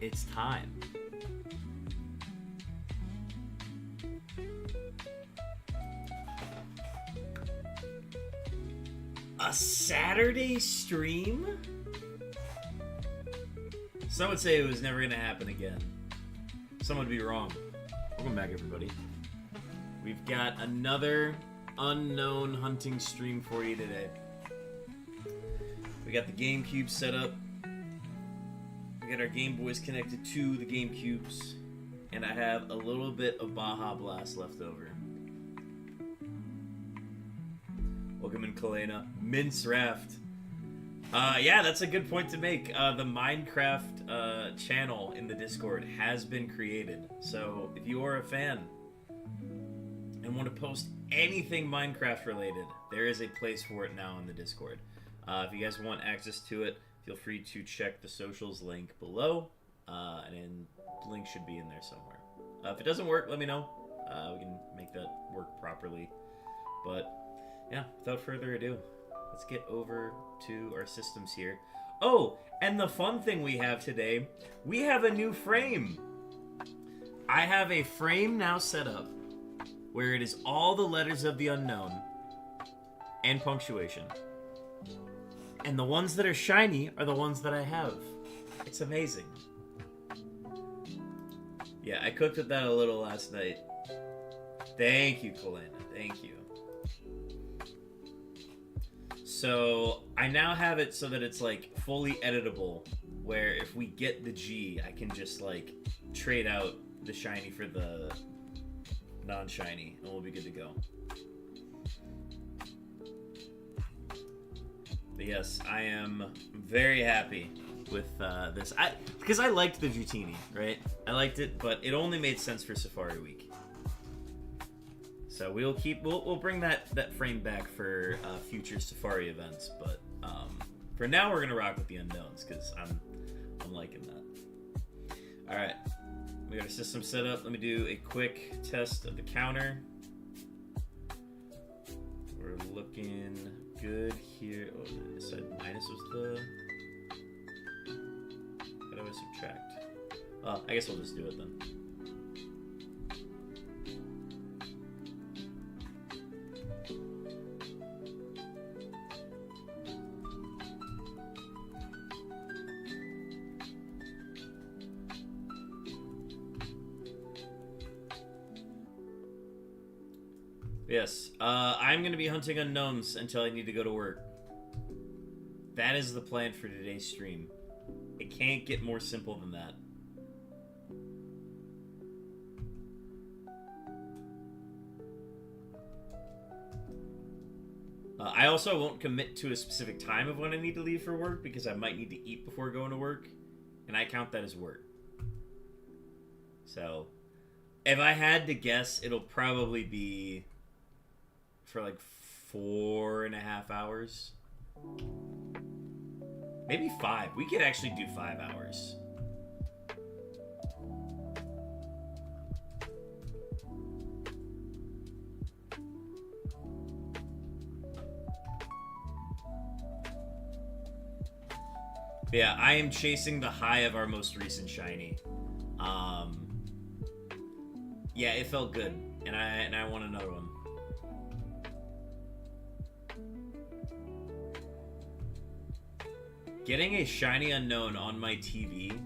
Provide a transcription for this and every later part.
it's time. A Saturday stream? Some would say it was never going to happen again. Some would be wrong. Welcome back, everybody. We've got another Unown hunting stream for you today. We got the GameCube set up. We got our Game Boys connected to the GameCubes. And I have a little bit of Baja Blast left over. Welcome in, Kalena. Mince Raft. Yeah, that's a good point to make. The Minecraft channel in the Discord has been created. So if you are a fan and want to post anything Minecraft related, there is a place for it now in the Discord. If you guys want access to it, feel free to check the socials link below, and the link should be in there somewhere. If it doesn't work, let me know. We can make that work properly. But yeah, without further ado, let's get over to our systems here. Oh, and the fun thing we have today, we have a new frame. I have a frame now set up where it is all the letters of the unknown and punctuation. And the ones that are shiny are the ones that I have. It's amazing. Yeah, I cooked with that a little last night. Thank you, Kalena. Thank you. So, I now have it so that it's, like, fully editable, where if we get the G, I can just, like, trade out the shiny for the non-shiny, and we'll be good to go. But yes, I am very happy with this. Because I liked the Dratini, right? I liked it, but it only made sense for Safari Week. So we'll bring that frame back for future Safari events, but for now we're gonna rock with the unknowns because I'm liking that. All right, we got our system set up. Let me do a quick test of the counter. We're looking good here. Oh, I said minus was the. How do I subtract? I guess we'll just do it then. Yes, I'm going to be hunting unknowns until I need to go to work. That is the plan for today's stream. It can't get more simple than that. I also won't commit to a specific time of when I need to leave for work because I might need to eat before going to work, and I count that as work. So, if I had to guess, it'll probably be for like 4.5 hours. Maybe 5. We could actually do 5 hours. Yeah, I am chasing the high of our most recent shiny. Yeah, it felt good, and I want another one. Getting a shiny unknown on my TV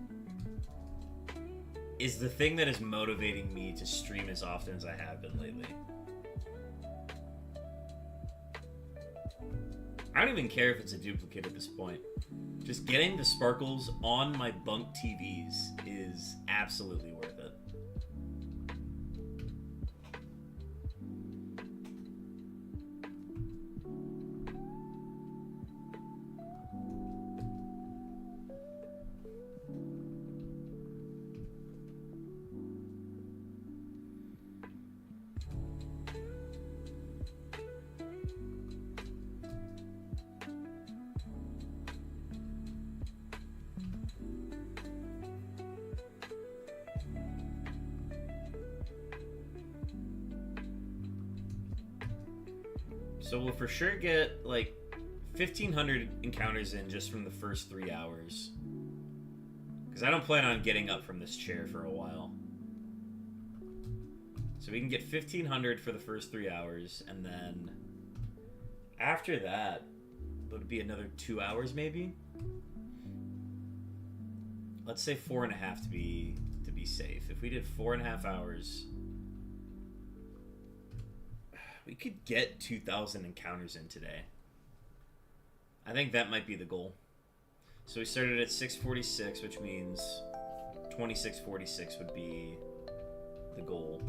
is the thing that is motivating me to stream as often as I have been lately. I don't even care if it's a duplicate at this point. Just getting the sparkles on my bunk TVs is absolutely worth it. So we'll for sure get like 1,500 encounters in just from the first 3 hours. Because I don't plan on getting up from this chair for a while. So we can get 1,500 for the first 3 hours, and then after that, it would be another 2 hours maybe. Let's say 4.5 to be safe. If we did 4.5 hours, we could get 2,000 encounters in today. I think that might be the goal. So we started at 646, which means 2646 would be the goal.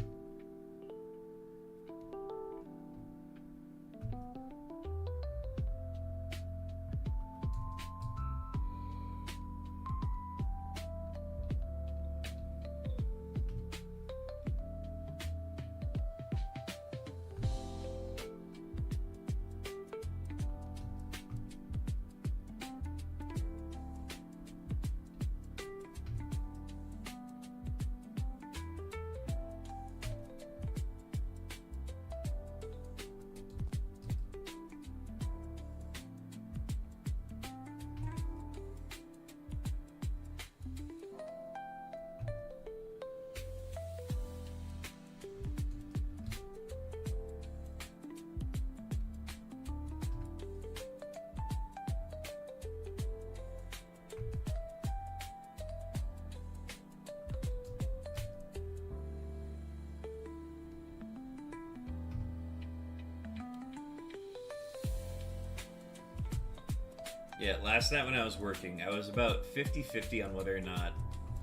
Yeah, last night when I was working, I was about 50-50 on whether or not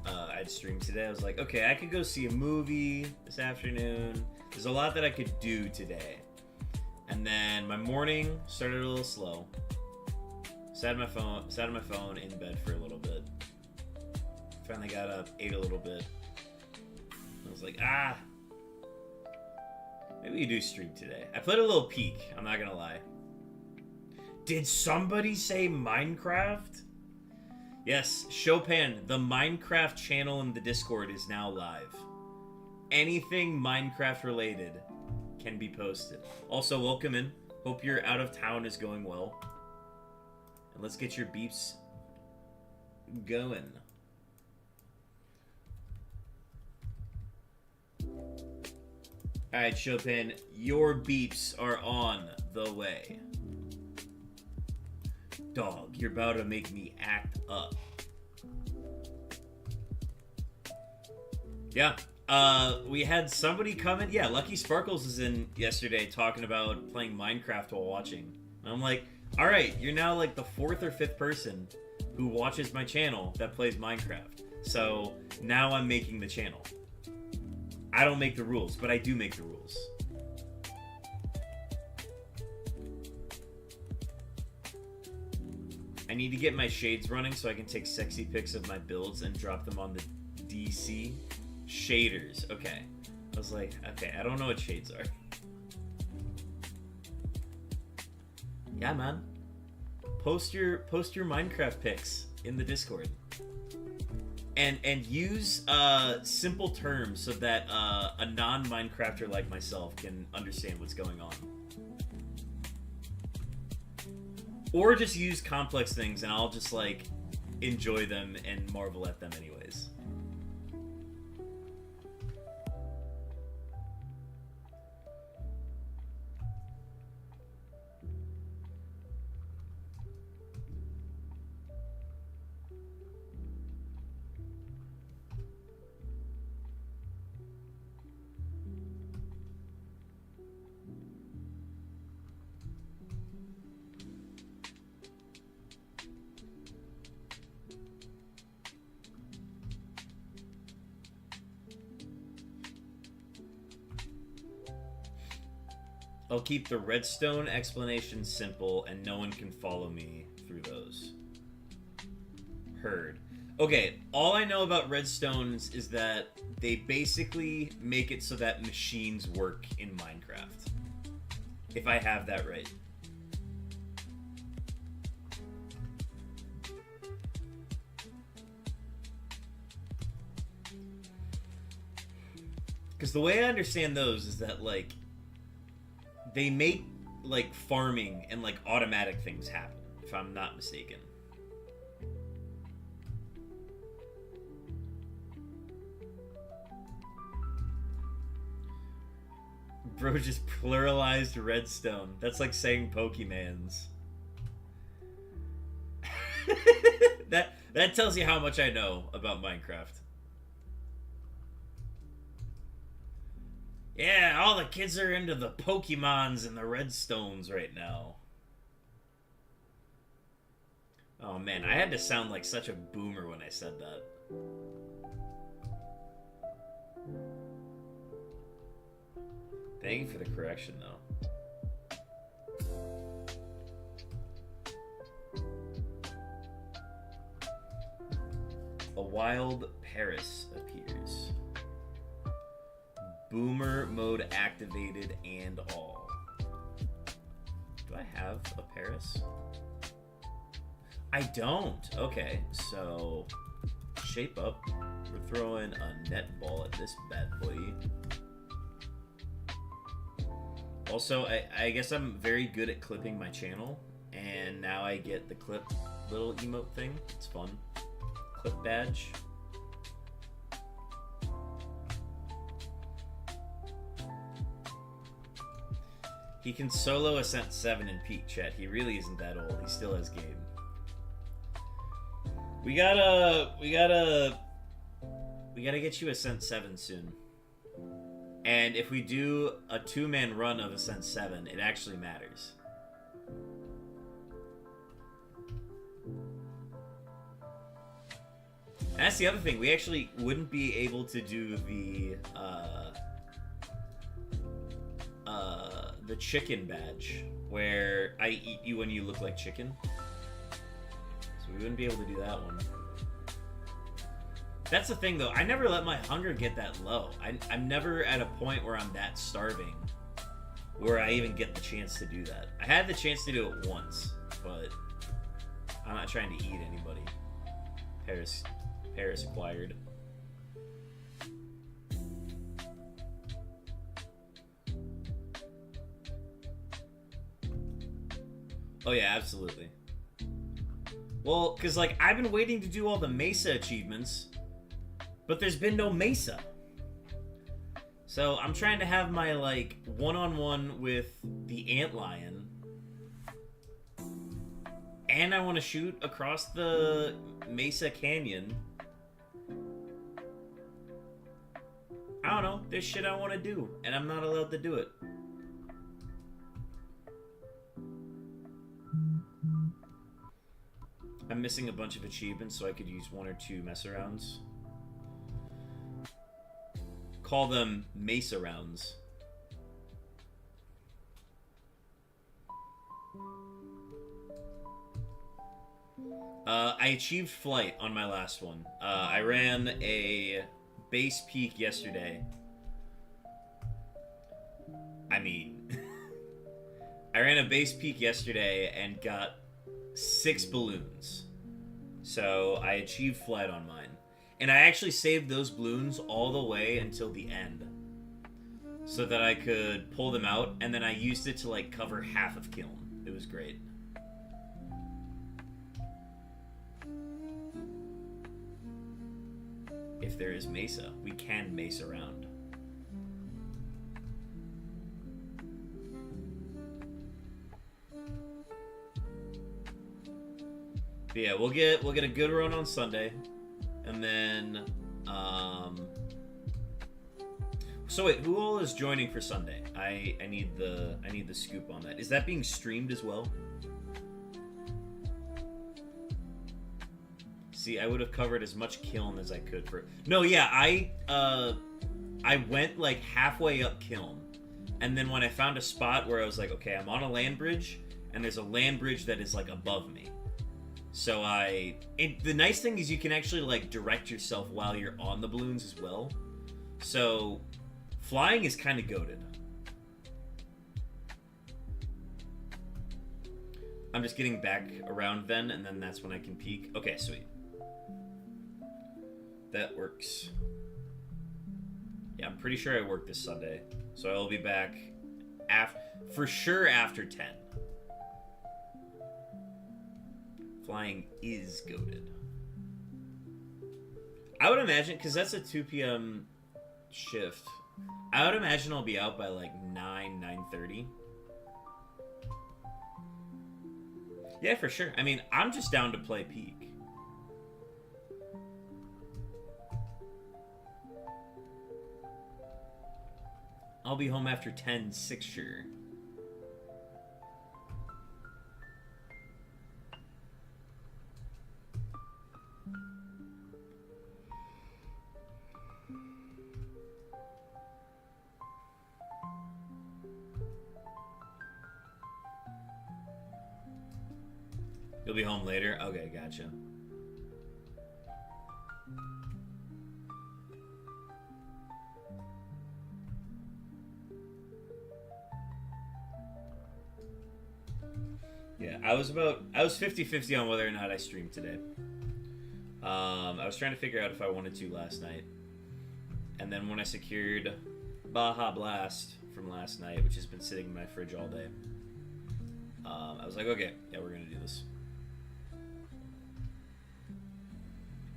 I'd stream today. I was like, okay, I could go see a movie this afternoon. There's a lot that I could do today. And then my morning started a little slow. Sat on my phone in bed for a little bit. Finally got up, ate a little bit. I was like, maybe you do stream today. I played a little Peak, I'm not gonna lie. Did somebody say Minecraft? Yes, Chopin, the Minecraft channel in the Discord is now live. Anything Minecraft related can be posted. Also, welcome in. Hope your out of town is going well. And let's get your beeps going. Alright, Chopin, your beeps are on the way. Dog, you're about to make me act up. Yeah, we had somebody come in. Yeah, Lucky Sparkles was in yesterday talking about playing Minecraft while watching. And I'm like, alright, you're now like the 4th or 5th person who watches my channel that plays Minecraft. So now I'm making the channel. I don't make the rules, but I do make the rules. I need to get my shades running so I can take sexy pics of my builds and drop them on the DC shaders. Okay. I was like, okay, I don't know what shades are. Yeah, man. Post your Minecraft pics in the Discord. And use simple terms so that a non-Minecrafter like myself can understand what's going on. Or just use complex things and I'll just like enjoy them and marvel at them anyways. I'll keep the redstone explanation simple and no one can follow me through those. Heard. Okay, all I know about redstones is that they basically make it so that machines work in Minecraft. If I have that right. Because the way I understand those is that, like, they make, like, farming and, like, automatic things happen, if I'm not mistaken. Bro just pluralized redstone. That's like saying Pokemans. That tells you how much I know about Minecraft. Yeah, all the kids are into the Pokemons and the redstones right now. Oh man, I had to sound like such a boomer when I said that. Thank you for the correction, though. A wild Paris appears. Boomer mode activated and all. Do I have a Paris? I don't. Okay, so shape up. We're throwing a net ball at this bad boy. Also, I guess I'm very good at clipping my channel, and now I get the clip little emote thing. It's fun. Clip badge. He can solo Ascent 7 in peak, chat. He really isn't that old. He still has game. We gotta get you Ascent 7 soon. And if we do a 2-man run of Ascent 7, it actually matters. And that's the other thing. We actually wouldn't be able to do the chicken badge, where I eat you when you look like chicken. So we wouldn't be able to do that one. That's the thing, though. I never let my hunger get that low. I'm never at a point where I'm that starving where I even get the chance to do that. I had the chance to do it once, but I'm not trying to eat anybody. Paris acquired. Oh yeah, absolutely. Well, because like I've been waiting to do all the Mesa achievements, but there's been no Mesa. So I'm trying to have my like one-on-one with the antlion, and I want to shoot across the Mesa Canyon. I don't know. There's shit I want to do, and I'm not allowed to do it. I'm missing a bunch of achievements, so I could use 1 or 2 mess arounds. Call them Mesa rounds. I achieved flight on my last one. I ran a base peak yesterday. I mean, I ran a base peak yesterday and got 6 balloons. So I achieved flight on mine. And I actually saved those balloons all the way until the end, so that I could pull them out, and then I used it to like cover half of Kiln. It was great. If there is Mesa, we can Mesa around. But yeah, we'll get a good run on Sunday, and then so wait, who all is joining for Sunday? I need the scoop on that. Is that being streamed as well? See, I would have covered as much Kiln as I could for. No, yeah, I went like halfway up Kiln, and then when I found a spot where I was like, okay, I'm on a land bridge, and there's a land bridge that is like above me. So the nice thing is you can actually like direct yourself while you're on the balloons as well. So flying is kind of goated. I'm just getting back around then, and then that's when I can peek. Okay, sweet. That works. Yeah, I'm pretty sure I work this Sunday, so I'll be back for sure after 10. Flying is goated. I would imagine, because that's a 2 p.m. shift, I would imagine I'll be out by like 9:30. Yeah, for sure. I mean, I'm just down to play Peak. I'll be home after 10, 6 sure. You'll be home later? Okay, gotcha. Yeah, I was 50-50 on whether or not I streamed today. I was trying to figure out if I wanted to last night. And then when I secured Baja Blast from last night, which has been sitting in my fridge all day, I was like, okay, yeah, we're going to do this.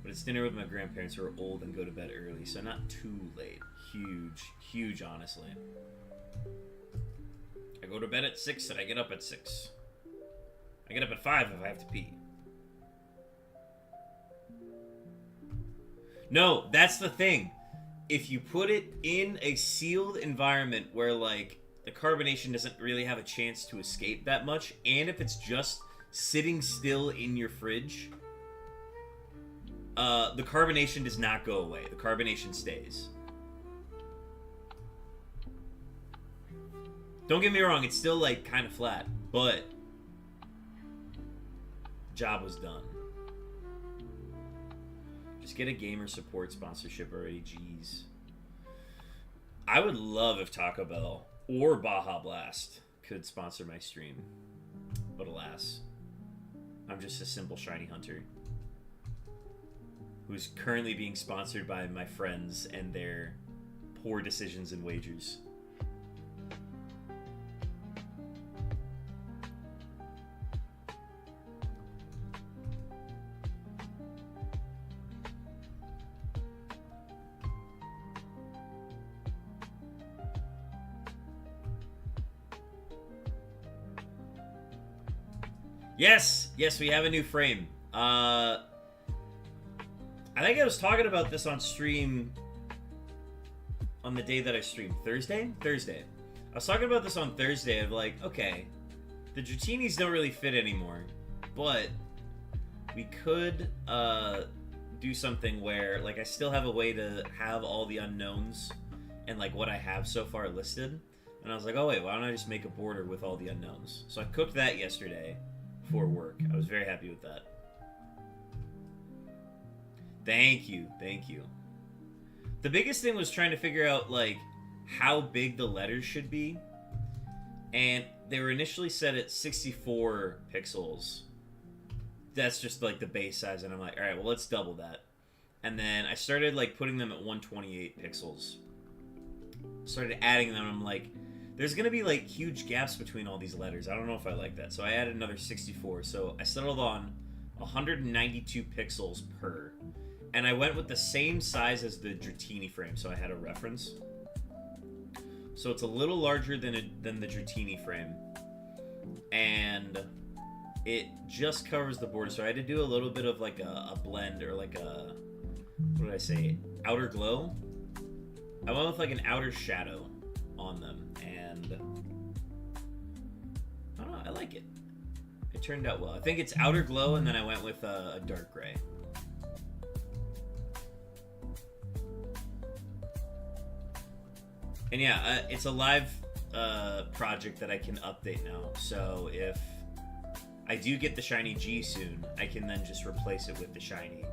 But it's dinner with my grandparents who are old and go to bed early, so not too late. Huge, honestly. I go to bed at 6 and I get up at 6. I get up at 5 if I have to pee. No, that's the thing. If you put it in a sealed environment where, like, the carbonation doesn't really have a chance to escape that much, and if it's just sitting still in your fridge, the carbonation does not go away. The carbonation stays. Don't get me wrong, it's still, like, kind of flat, but job was done. Just get a gamer support sponsorship already, jeez. I would love if Taco Bell or Baja Blast could sponsor my stream. But alas, I'm just a simple shiny hunter who's currently being sponsored by my friends and their poor decisions and wagers. Yes, we have a new frame. I think I was talking about this on stream on the day that I streamed. Thursday. I was talking about this on Thursday of like, okay, the Dratinis don't really fit anymore, but we could do something where, like, I still have a way to have all the unknowns and, like, what I have so far listed. And I was like, oh wait, why don't I just make a border with all the unknowns? So I cooked that yesterday for work. I was very happy with that. Thank you. The biggest thing was trying to figure out, like, how big the letters should be. And they were initially set at 64 pixels. That's just, like, the base size. And I'm like, alright, well, let's double that. And then I started, like, putting them at 128 pixels. Started adding them, and I'm like, there's going to be, like, huge gaps between all these letters. I don't know if I like that. So I added another 64. So I settled on 192 pixels per. And I went with the same size as the Dratini frame, so I had a reference. So it's a little larger than the Dratini frame. And it just covers the border. So I had to do a little bit of, like, a blend, or like a, what did I say, outer glow? I went with, like, an outer shadow on them. And I don't know, I like it. It turned out well. I think it's outer glow, and then I went with a dark gray. And yeah, it's a live project that I can update now. So if I do get the shiny G soon, I can then just replace it with the shiny,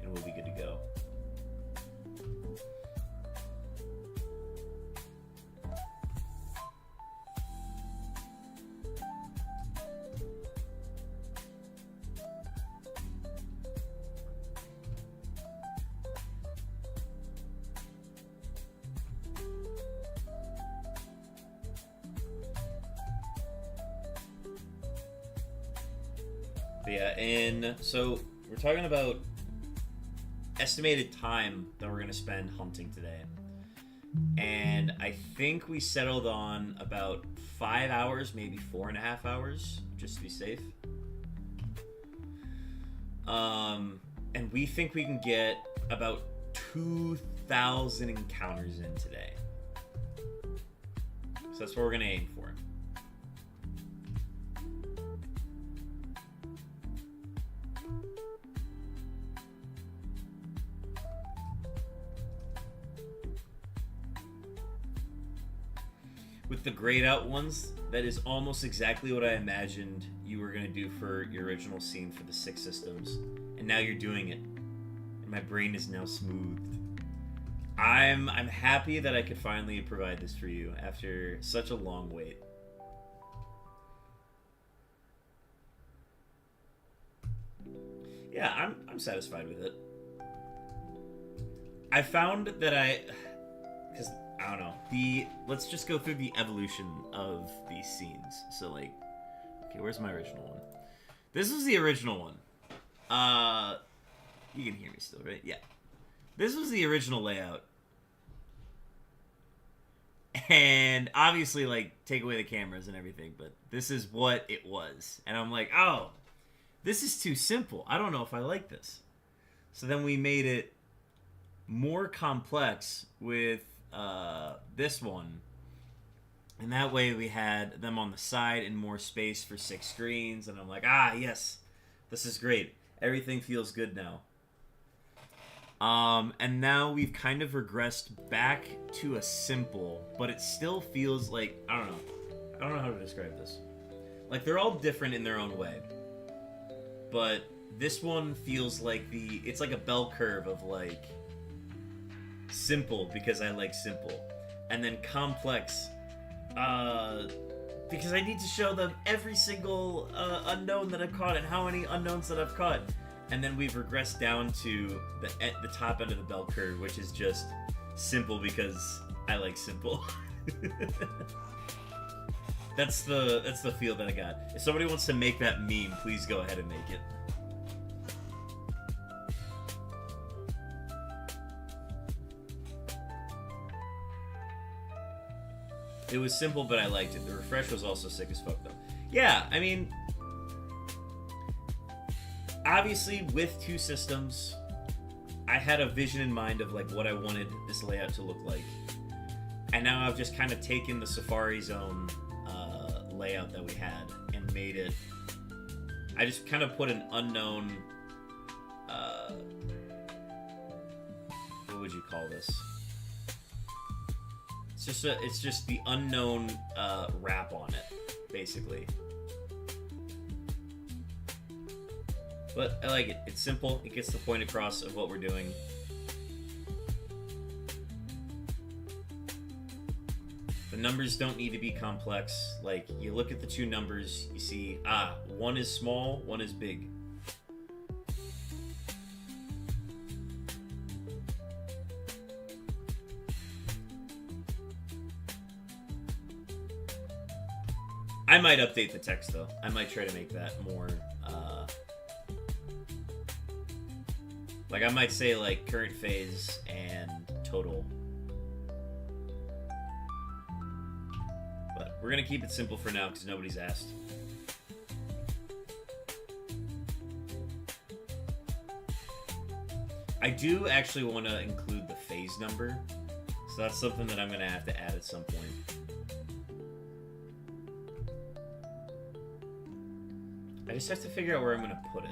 and we'll be good to go. So we're talking about estimated time that we're going to spend hunting today. And I think we settled on about 5 hours, maybe 4.5 hours, just to be safe. And we think we can get about 2,000 encounters in today. So that's what we're gonna aim for. With the grayed out ones, that is almost exactly what I imagined you were going to do for your original scene for the 6 systems. And now you're doing it. And my brain is now smoothed. I'm happy that I could finally provide this for you after such a long wait. Yeah, I'm satisfied with it. I found that because I don't know. Let's just go through the evolution of these scenes. So like, okay, where's my original one? This was the original one. You can hear me still, right? Yeah. This was the original layout. And obviously, like, take away the cameras and everything, but this is what it was. And I'm like, oh, this is too simple. I don't know if I like this. So then we made it more complex with this one. And that way we had them on the side and more space for 6 screens. And I'm like, ah, yes, this is great. Everything feels good now. And now we've kind of regressed back to a simple, but it still feels like, I don't know how to describe this. Like, they're all different in their own way. But this one feels like it's like a bell curve of like, simple because I like simple. And then complex, because I need to show them every single unknown that I've caught and how many unknowns that I've caught. And then we've regressed down to the top end of the bell curve, which is just simple because I like simple. That's the feel that I got. If somebody wants to make that meme, please go ahead and make it. It was simple, but I liked it. The refresh was also sick as fuck, though. Yeah, I mean, obviously, with 2 systems, I had a vision in mind of like what I wanted this layout to look like. And now I've just kind of taken the Safari Zone layout that we had and made it. I just kind of put an unknown. What would you call this? It's just the unknown wrap on it, basically. But I like it. It's simple. It gets the point across of what we're doing. The numbers don't need to be complex. Like, you look at the 2 numbers, you see, one is small, one is big. I might update the text, though. I might try to make that more, like, I might say, like, current phase and total. But we're gonna keep it simple for now, because nobody's asked. I do actually want to include the phase number, so that's something that I'm gonna have to add at some point. I just have to figure out where I'm going to put it.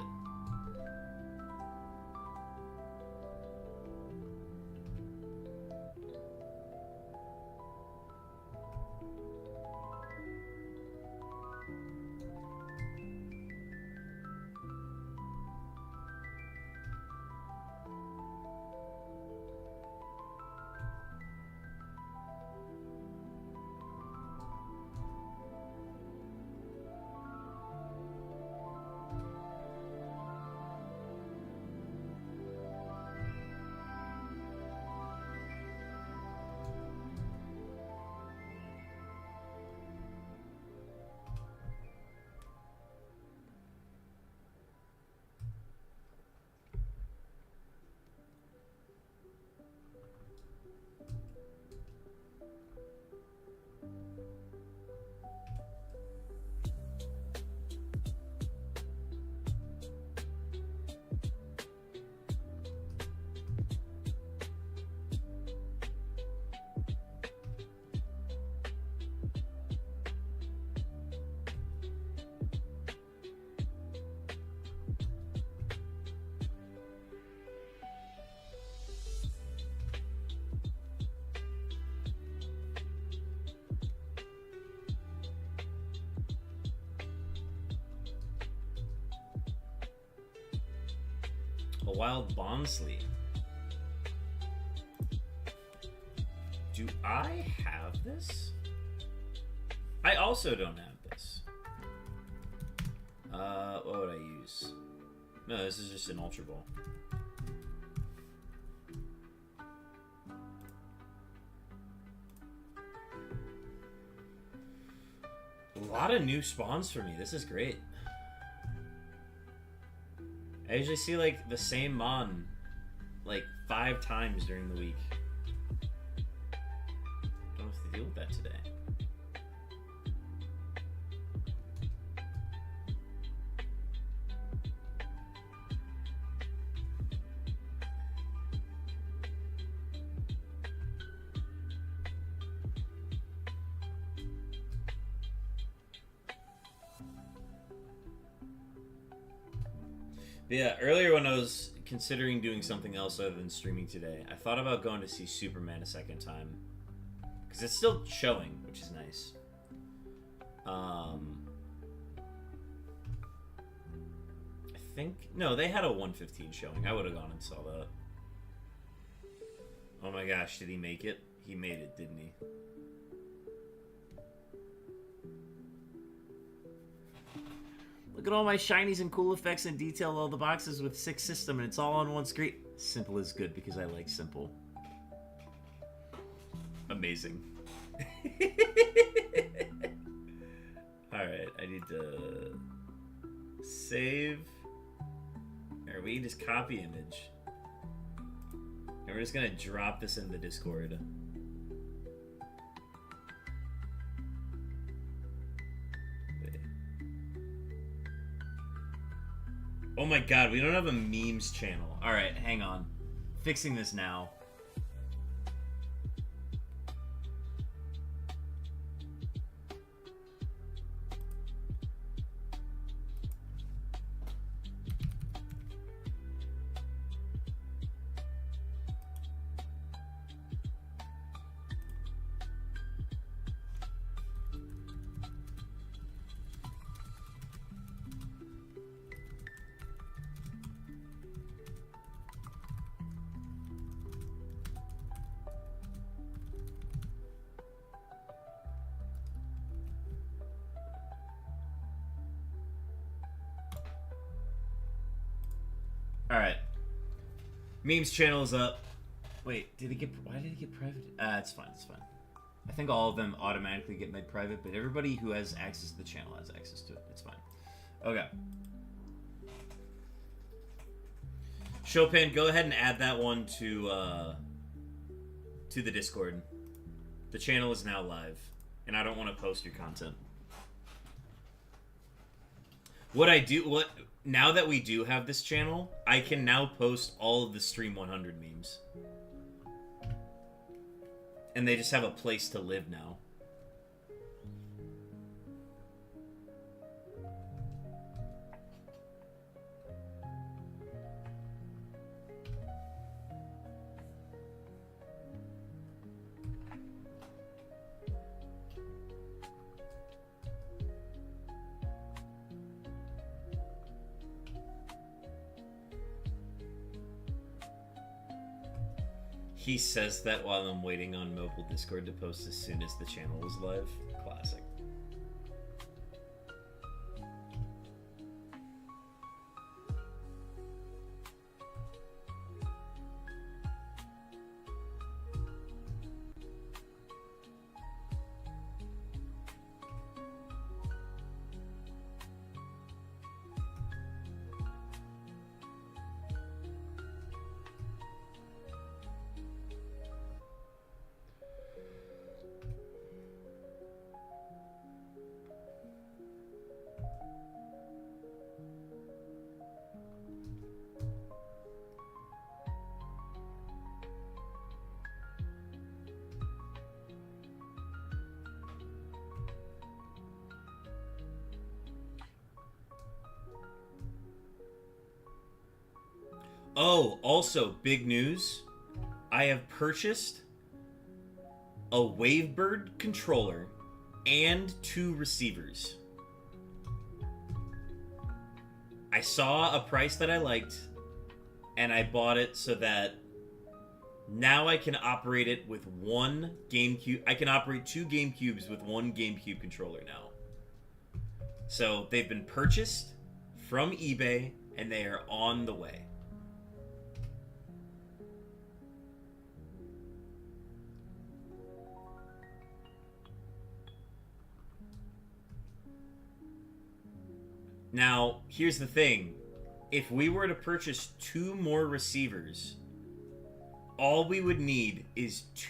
A wild Bonsley. Do I have this? I also don't have this. What would I use? No, this is just an Ultra Ball. A lot of new spawns for me. This is great. I usually see like the same mon like 5 times during the week. Don't have to deal with that today. But yeah, earlier when I was considering doing something else other than streaming today, I thought about going to see Superman a second time. Because it's still showing, which is nice. I think... No, they had a 1:15 showing. I would have gone and saw that. Oh my gosh, did he make it? He made it, didn't he? Look at all my shinies and cool effects and detail all the boxes with 6 system, and it's all on one screen. Simple is good because I like simple. Amazing. Alright, I need to save. Or we can just copy image. And we're just gonna drop this in the Discord. Oh my god, we don't have a memes channel. Alright, hang on. Fixing this now. Alright. Memes channel is up. Wait, did it get... Why did it get private? It's fine, it's fine. I think all of them automatically get made private, but everybody who has access to the channel has access to it. It's fine. Okay. Chopin, go ahead and add that one to the Discord. The channel is now live, and I don't want to post your content. Now that we do have this channel, I can now post all of the Stream 100 memes. And they just have a place to live now. He says that while I'm waiting on mobile Discord to post as soon as the channel is live. Classic. Oh, also, big news. I have purchased a Wavebird controller and 2 receivers. I saw a price that I liked, and I bought it so that now I can operate it with one GameCube. I can operate 2 GameCubes with one GameCube controller now. So they've been purchased from eBay, and they are on the way. Now, here's the thing. If we were to purchase 2 more receivers, all we would need is 2...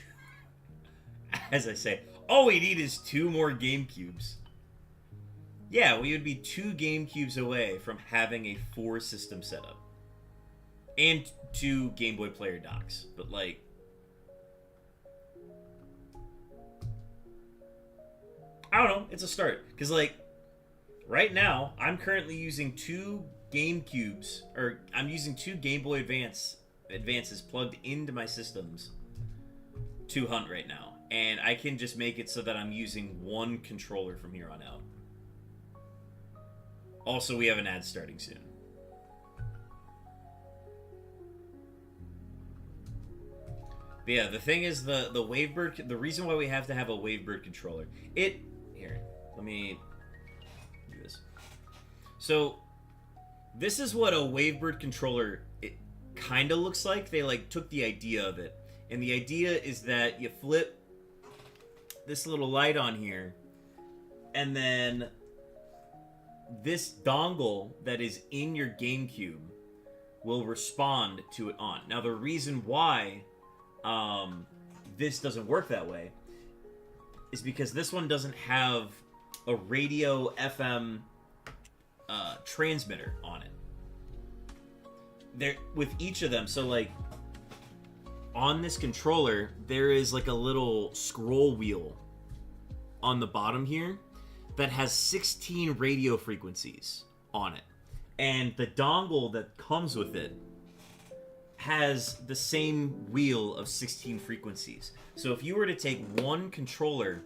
As I say, all we need is 2 more GameCubes. Yeah, we would be 2 GameCubes away from having a 4-system setup. And 2 Game Boy Player docks. But, like... I don't know. It's a start. Because, like, right now, I'm currently using 2 GameCubes, or I'm using 2 Game Boy Advances plugged into my systems to hunt right now. And I can just make it so that I'm using 1 controller from here on out. Also, we have an ad starting soon. But yeah, the thing is, the Wavebird, the reason why we have to have a Wavebird controller, here, let me do this. So, this is what a Wavebird controller, it kind of looks like. They, like, took the idea of it. And the idea is that you flip this little light on here, and then this dongle that is in your GameCube will respond to it on. Now, the reason why this doesn't work that way is because this one doesn't have a radio FM transmitter on it. There, with each of them, so like on this controller, there is like a little scroll wheel on the bottom here that has 16 radio frequencies on it. And the dongle that comes with it has the same wheel of 16 frequencies. So if you were to take 1 controller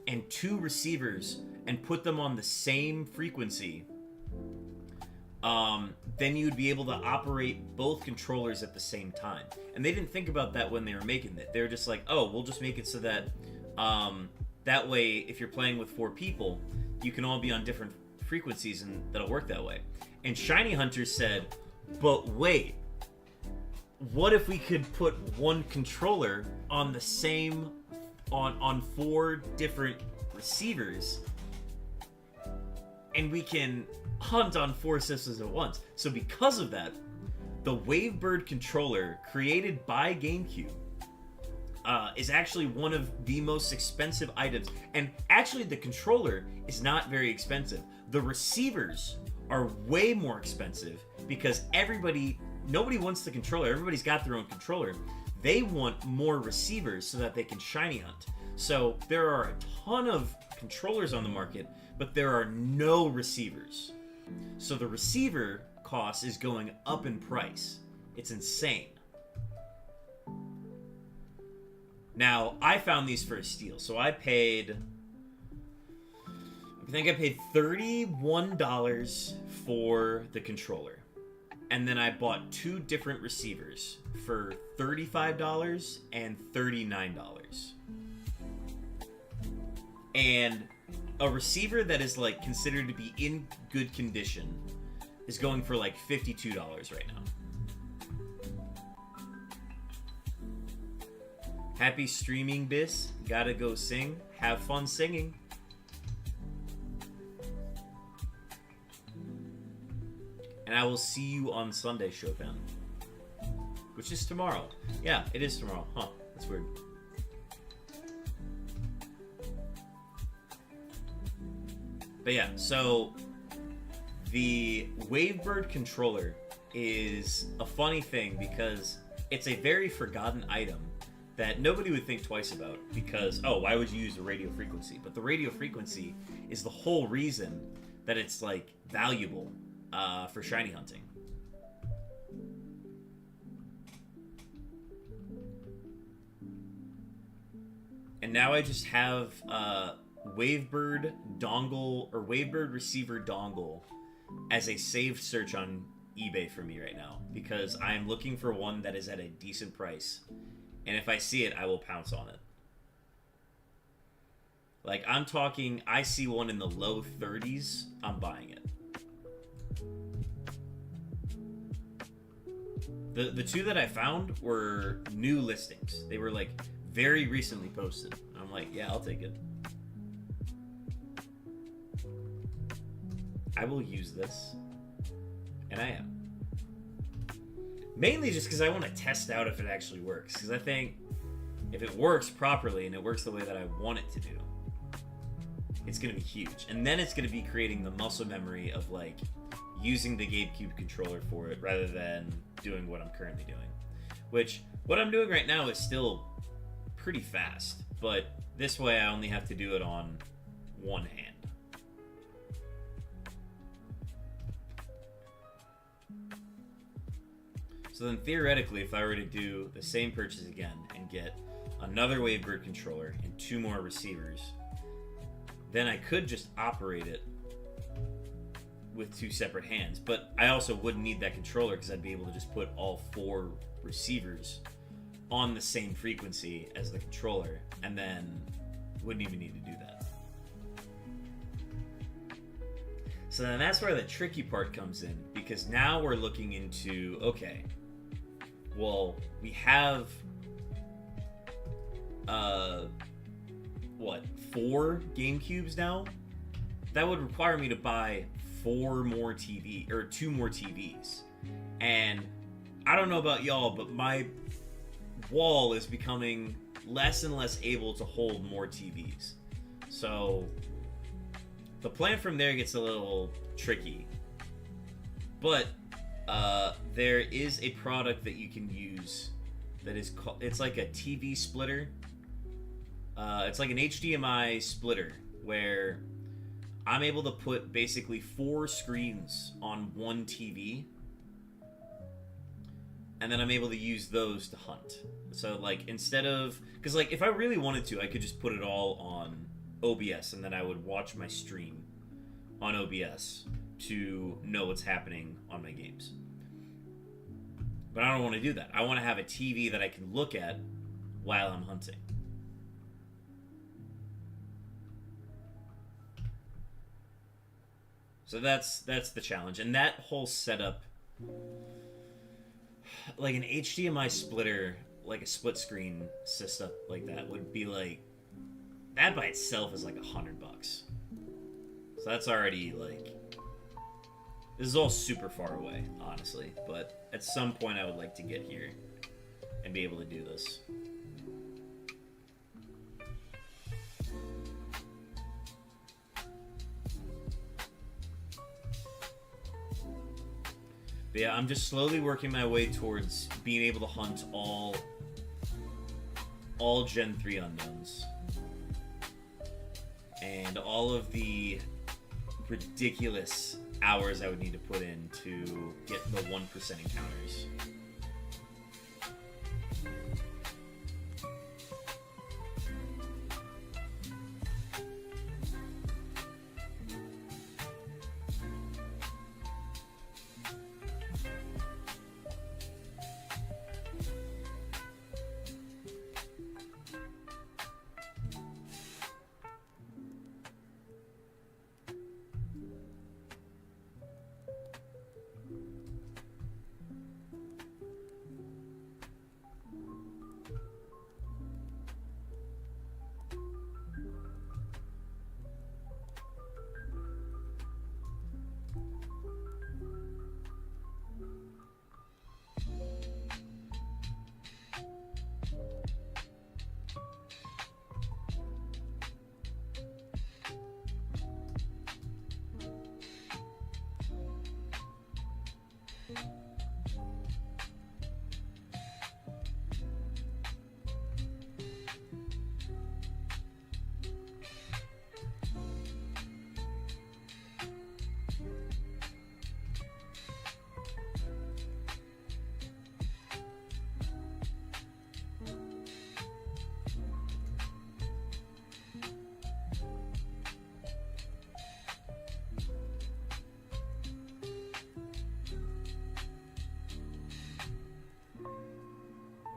and 2 receivers and put them on the same frequency, then you'd be able to operate both controllers at the same time. And they didn't think about that when they were making it. They were just like, oh, we'll just make it so that that way, if you're playing with 4 people, you can all be on different frequencies, and that'll work that way. And Shiny Hunter said, but wait, what if we could put 1 controller on the same, on 4 different receivers, and we can hunt on 4 systems at once? So because of that, the Wavebird controller, created by GameCube, is actually one of the most expensive items. And actually, the controller is not very expensive. The receivers are way more expensive because nobody wants the controller. Everybody's got their own controller. They want more receivers so that they can shiny hunt. So there are a ton of controllers on the market, but there are no receivers. So the receiver cost is going up in price. It's insane. Now, I found these for a steal. So I think I paid $31 for the controller. And then I bought 2 different receivers for $35 and $39. And a receiver that is like considered to be in good condition is going for like $52 right now. Happy streaming, Bis. Gotta go sing. Have fun singing. And I will see you on Sunday, Chopin. Which is tomorrow. Yeah, it is tomorrow. Huh, that's weird. But yeah, so the Wavebird controller is a funny thing because it's a very forgotten item that nobody would think twice about because, oh, why would you use a radio frequency? But the radio frequency is the whole reason that it's, like, valuable for shiny hunting. And now I just have Wavebird dongle, or Wavebird receiver dongle as a saved search on eBay for me right now because I'm looking for one that is at a decent price. And if I see it, I will pounce on it. Like, I'm talking, I see one in the low 30s, I'm buying it. The two that I found were new listings. They were, like, very recently posted. I'm like, yeah, I'll take it. I will use this. And I am. Mainly just because I want to test out if it actually works. Because I think if it works properly and it works the way that I want it to do, it's going to be huge. And then it's going to be creating the muscle memory of, like, using the GameCube controller for it rather than doing what I'm currently doing. Which, what I'm doing right now is still pretty fast. But this way I only have to do it on one hand. So then theoretically, if I were to do the same purchase again and get another Wavebird controller and 2 more receivers, then I could just operate it with 2 separate hands. But I also wouldn't need that controller because I'd be able to just put all 4 receivers on the same frequency as the controller and then wouldn't even need to do that. So then that's where the tricky part comes in, because now we're looking into, okay, well, we have, 4 GameCubes now? That would require me to buy 2 more TVs. And I don't know about y'all, but my wall is becoming less and less able to hold more TVs. So the plan from there gets a little tricky. But there is a product that you can use that is called, it's like a TV splitter. It's like an HDMI splitter where I'm able to put basically 4 screens on one TV, and then I'm able to use those to hunt. So, like, instead of, because, like, if I really wanted to, I could just put it all on OBS, and then I would watch my stream on OBS to know what's happening on my games. But I don't want to do that. I want to have a TV that I can look at while I'm hunting. So that's the challenge. And that whole setup, like an HDMI splitter, like a split screen system like that would be like, that by itself is like $100. So that's already like, this is all super far away, honestly. But at some point I would like to get here and be able to do this. But yeah, I'm just slowly working my way towards being able to hunt all Gen 3 unknowns. And all of the ridiculous hours I would need to put in to get the 1% encounters.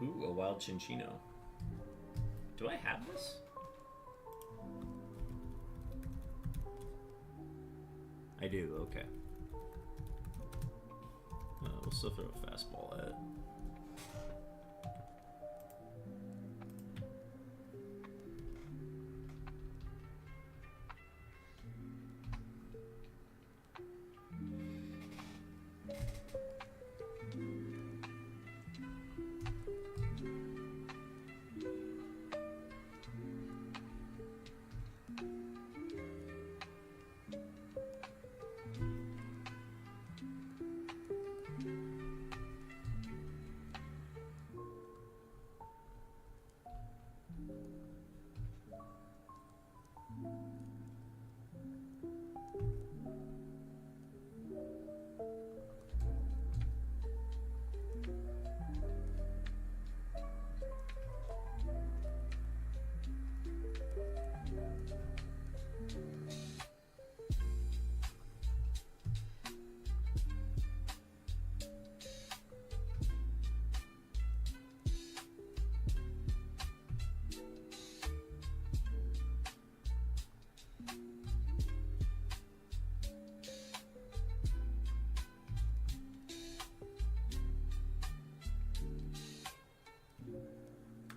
Ooh, a wild Chinchino. Do I have this? I do, okay. We'll still throw a fastball at it.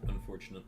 Unfortunate.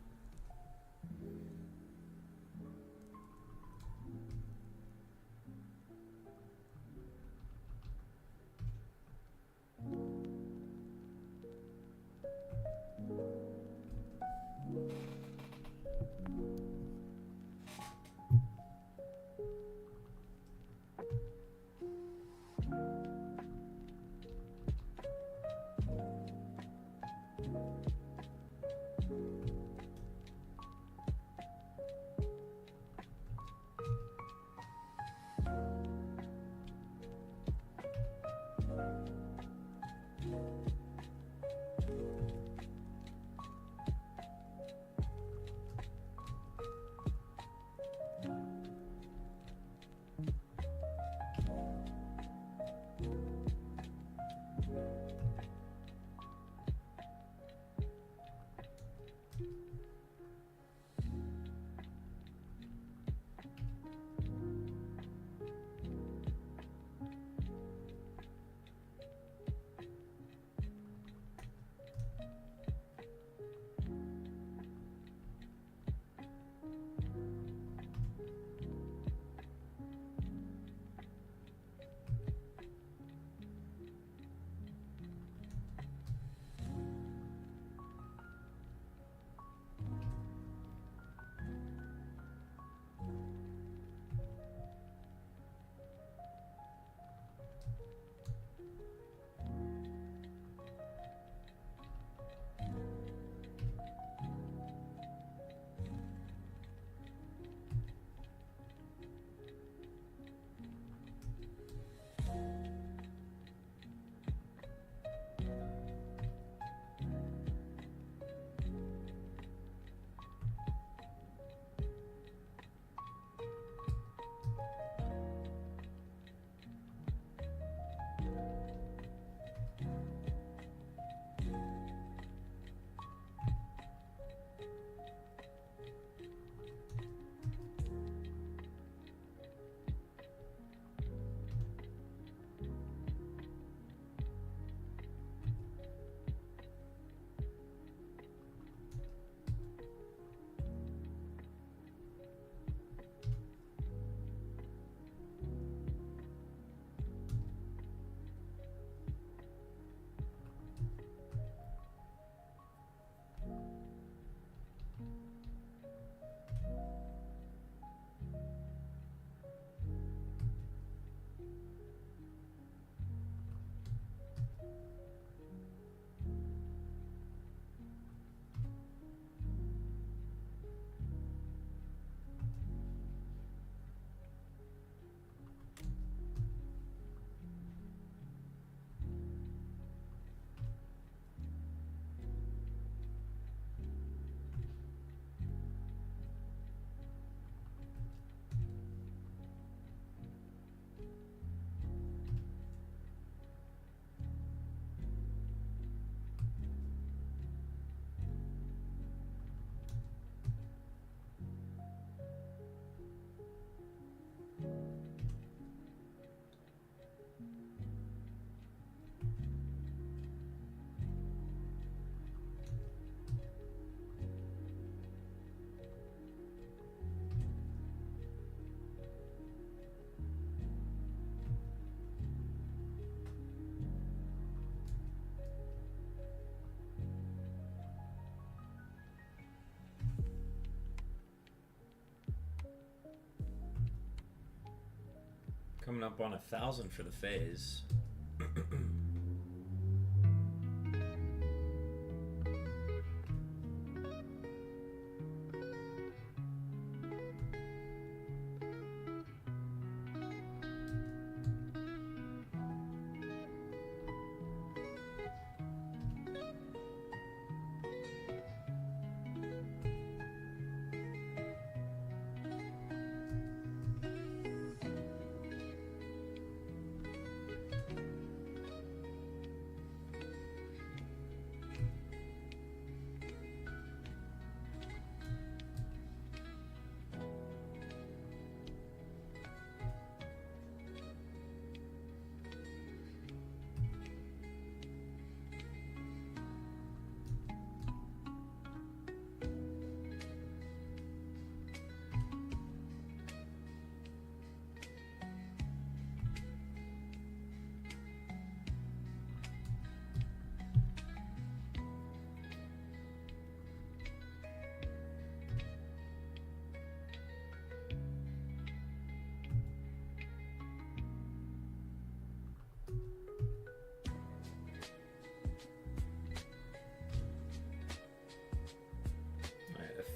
Coming up on 1,000 for the phase.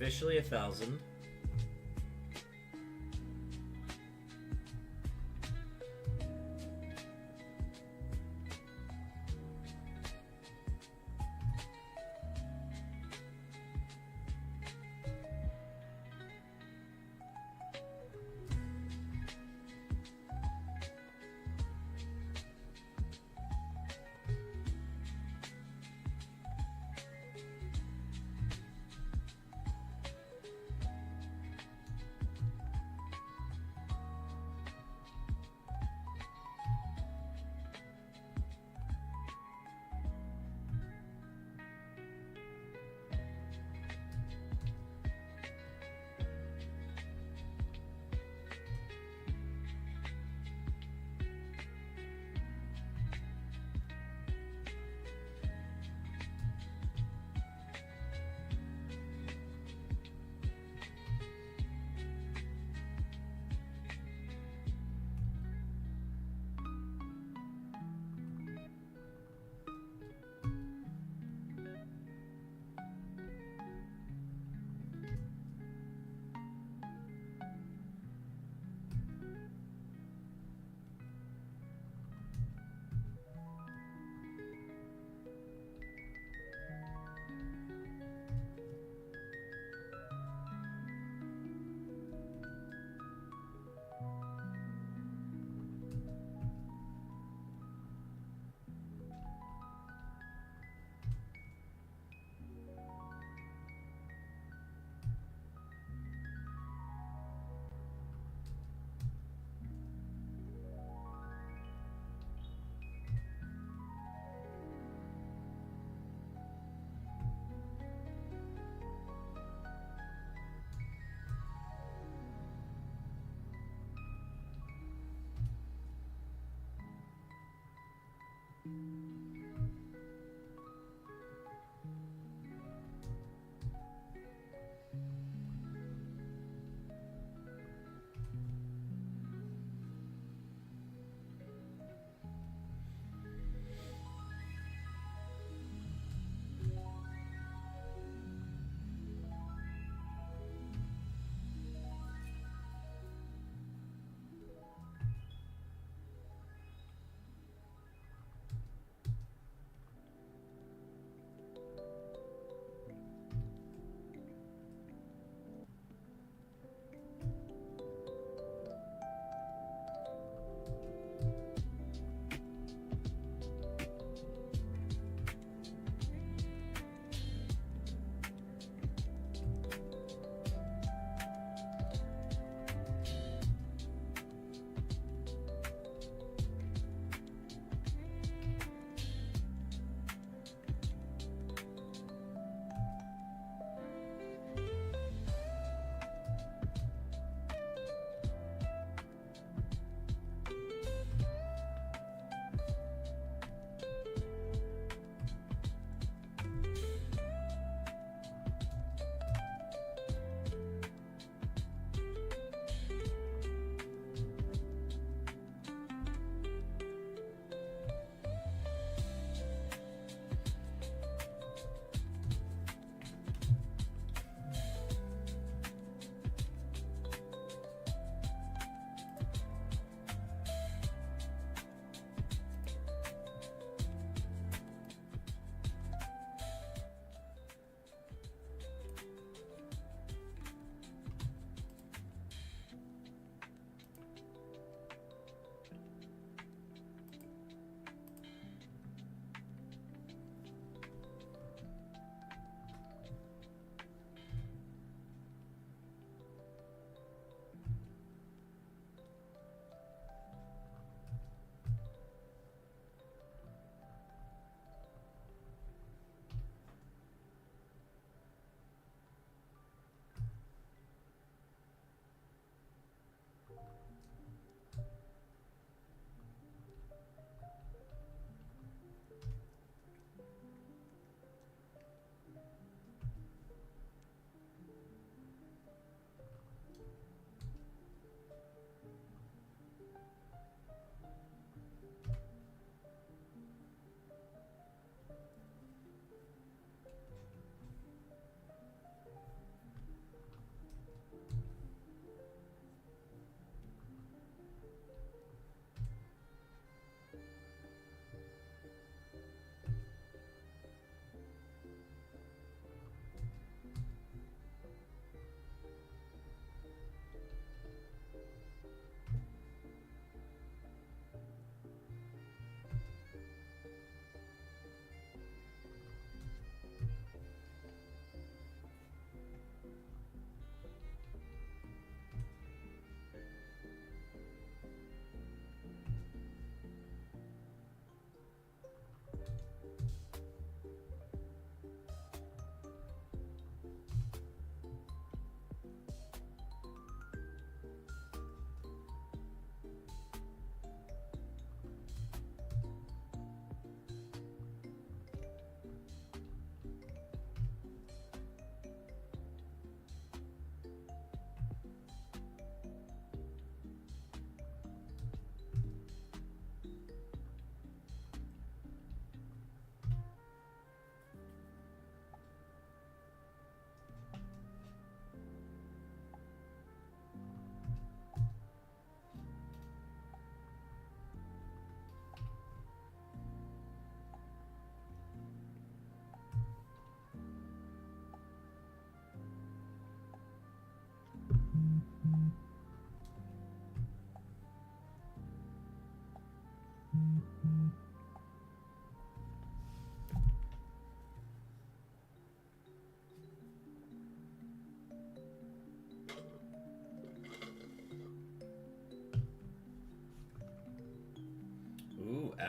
Officially 1,000.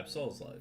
Absol's live.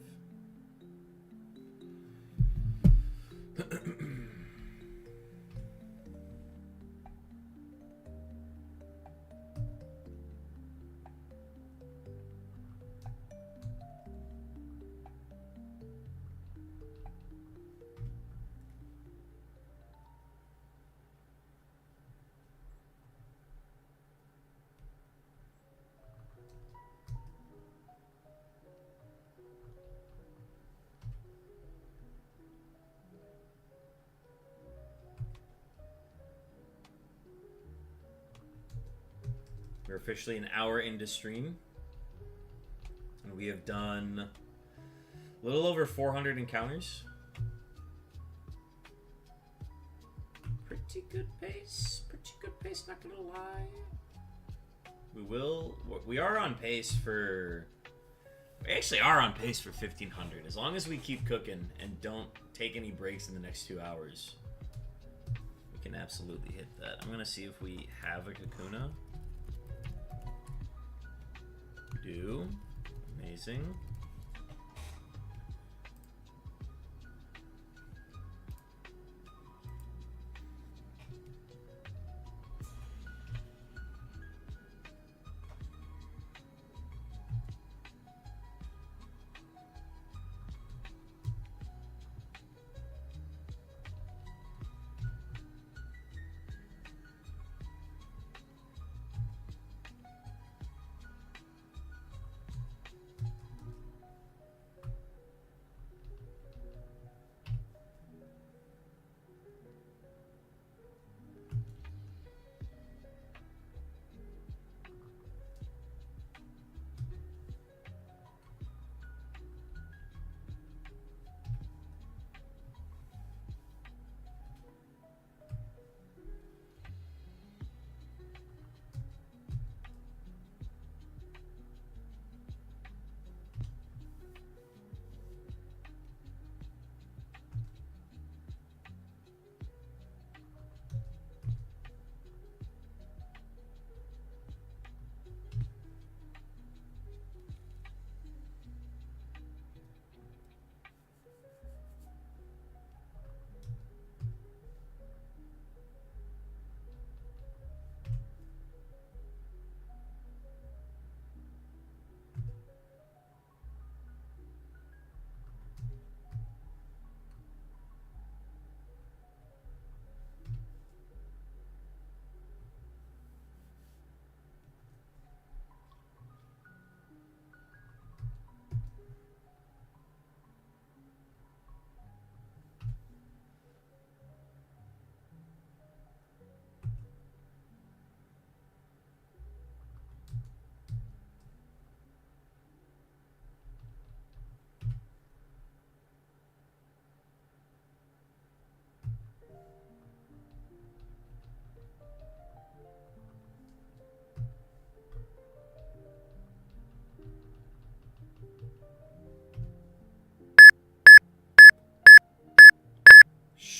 We're officially an hour into stream, and we have done a little over 400 encounters. Pretty good pace, not gonna lie. We are on pace for, we actually are on pace for 1500, as long as we keep cooking and don't take any breaks in the next 2 hours. We can absolutely hit that. I'm gonna see if we have a Kakuna. Do. Amazing.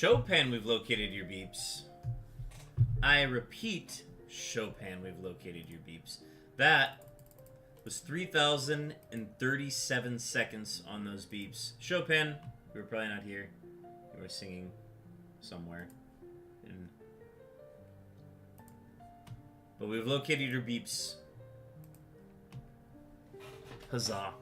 Chopin, we've located your beeps. I repeat, Chopin, we've located your beeps. That was 3,037 seconds on those beeps. Chopin, we were probably not here. We were singing somewhere. But we've located your beeps. Huzzah.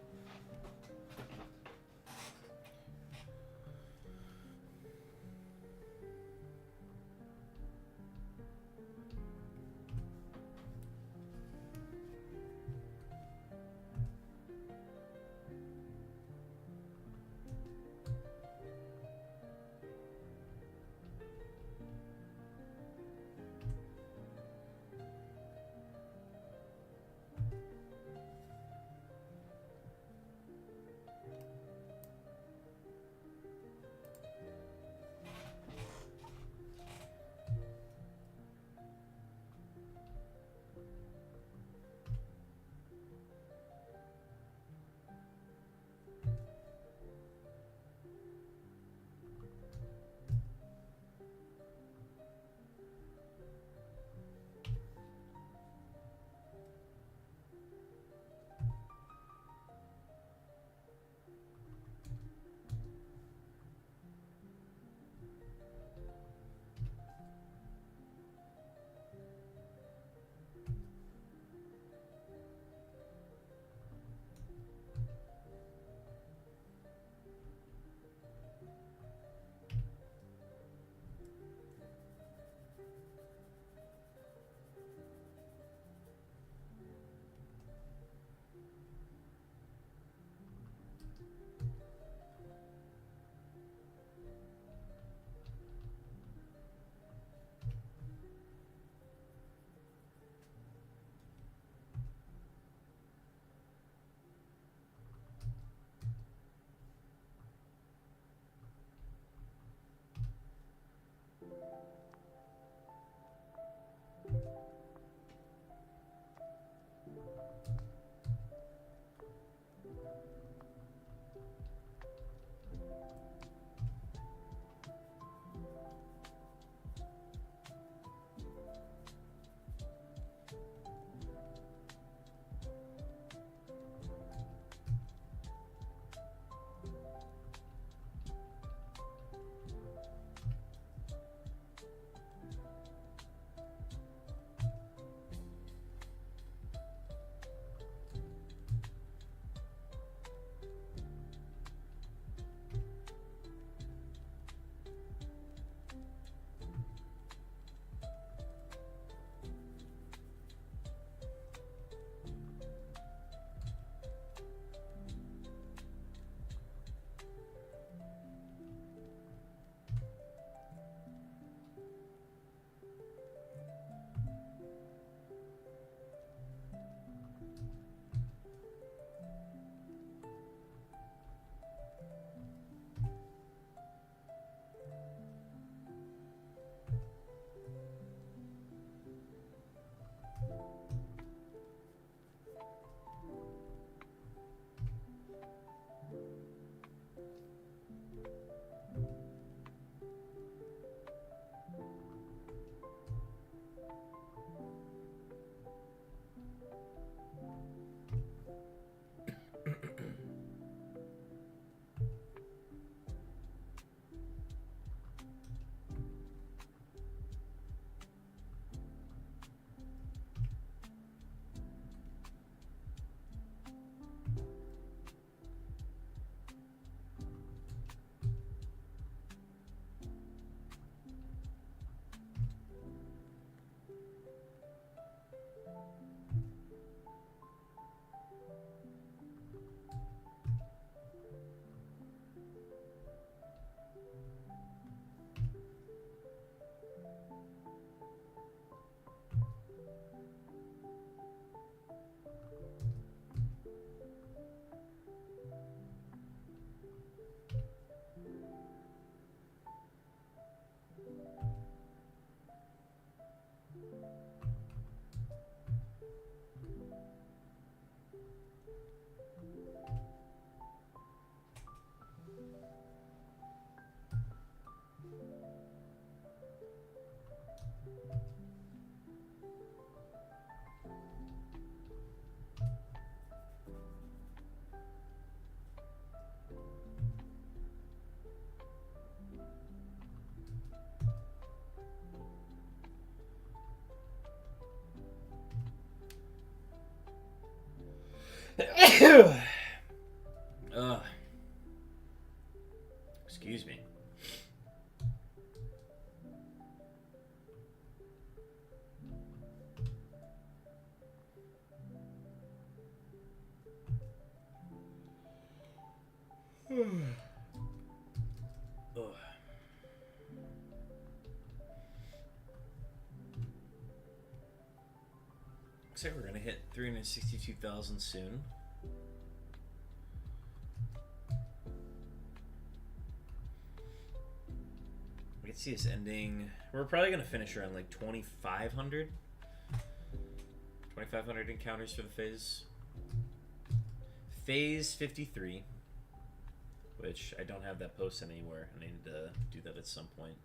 Excuse me. Ugh. Looks like we're gonna hit 362,000 soon. I can see us ending. We're probably gonna finish around like 2,500. 2,500 encounters for the phase. Phase 53, which I don't have that posted anywhere. I need to do that at some point.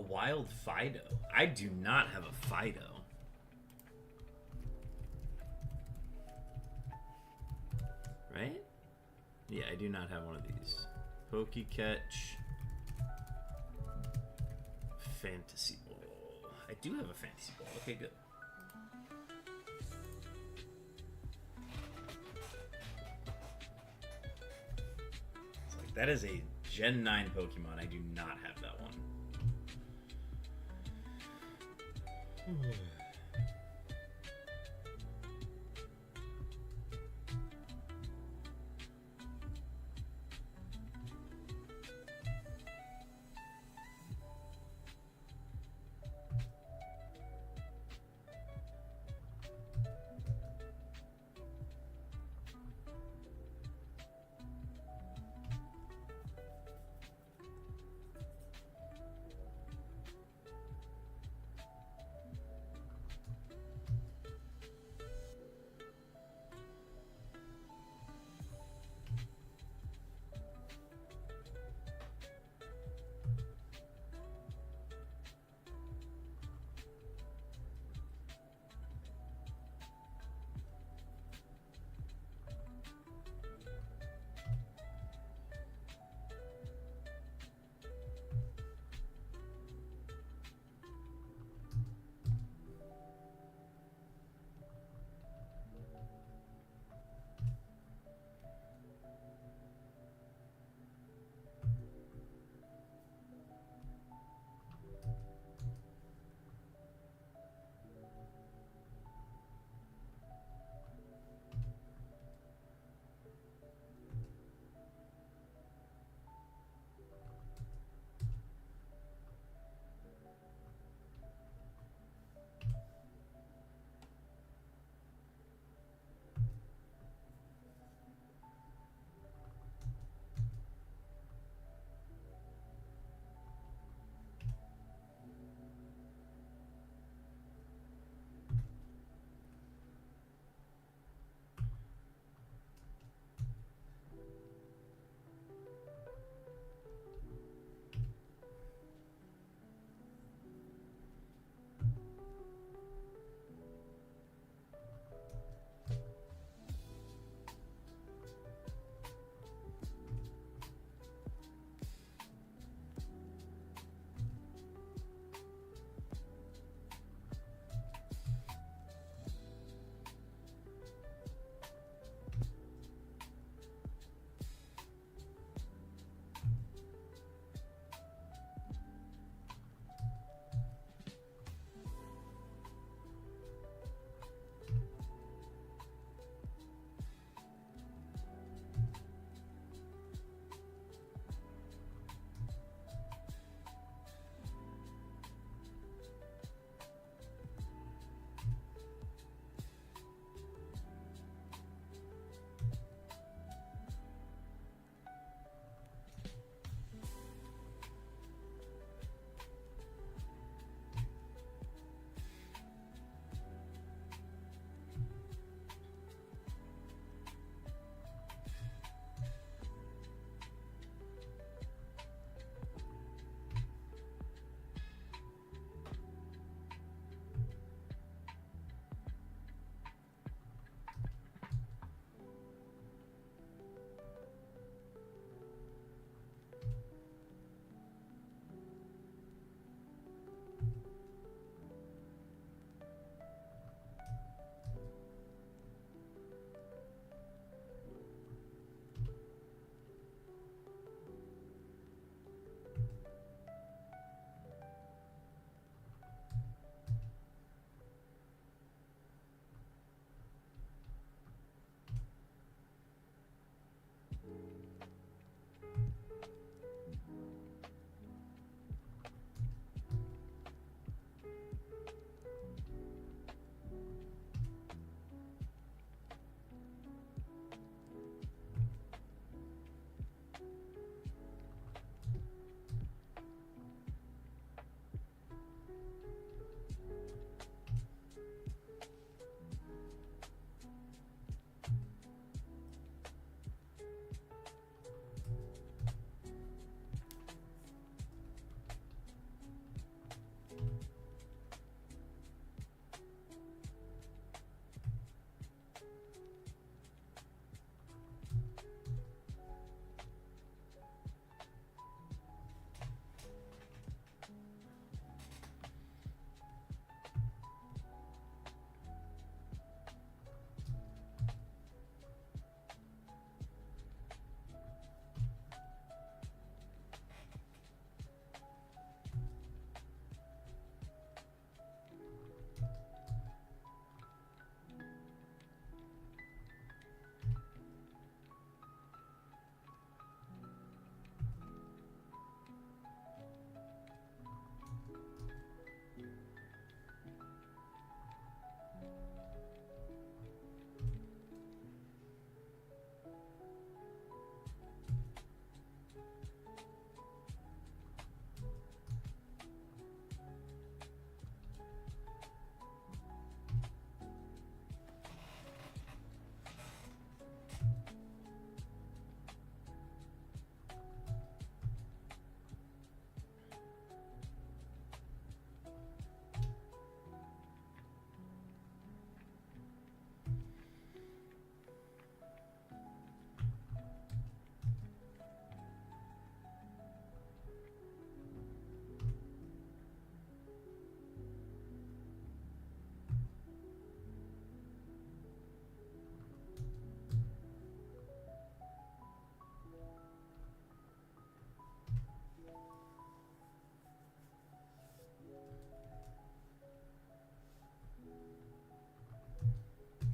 wild Fido. I do not have a Fido. Right? Yeah, I do not have one of these. Pokecatch. Fantasy Ball. I do have a Fantasy Ball. Okay, good. It's like, that is a Gen 9 Pokemon. I do not have that one.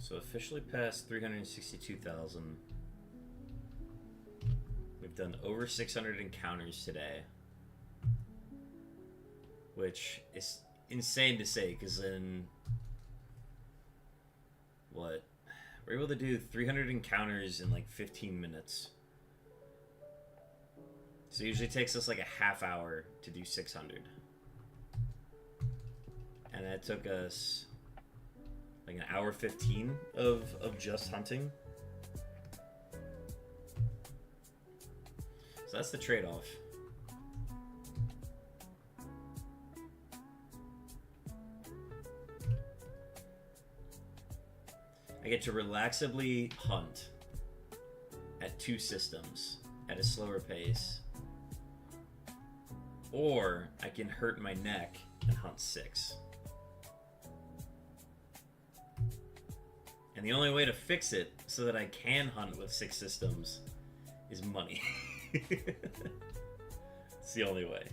So officially past 362,000. We've done over 600 encounters today, which is insane to say because in what we're able to do 300 encounters in like 15 minutes. So it usually takes us like a half hour to do 600, and that took us like an hour 15 of just hunting. So that's the trade-off. I get to relaxably hunt at 2 systems at a slower pace, or I can hurt my neck and hunt 6. And the only way to fix it so that I can hunt with 6 systems is money. It's the only way.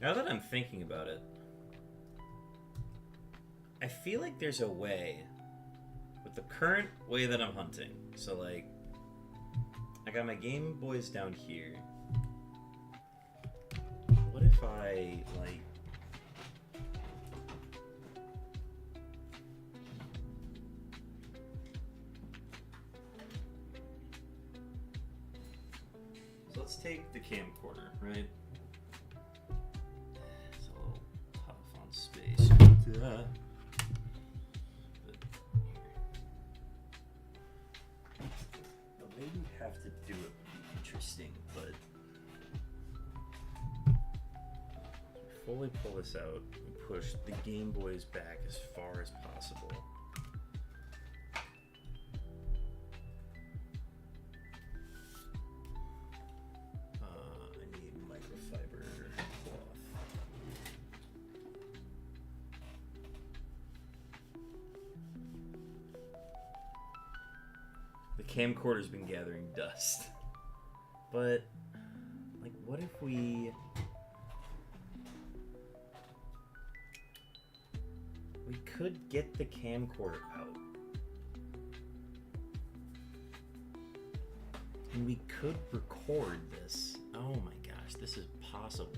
Now that I'm thinking about it, I feel like there's a way with the current way that I'm hunting. So like, I got my Game Boys down here. What if I like... So let's take the camcorder, right? It's a little tough on space. But maybe have to do it interesting, but fully pull this out and push the Game Boys back as far as possible. I need microfiber cloth. The camcorder's been gathering dust. But, like, what if we could get the camcorder out? And we could record this. Oh my gosh, this is possible.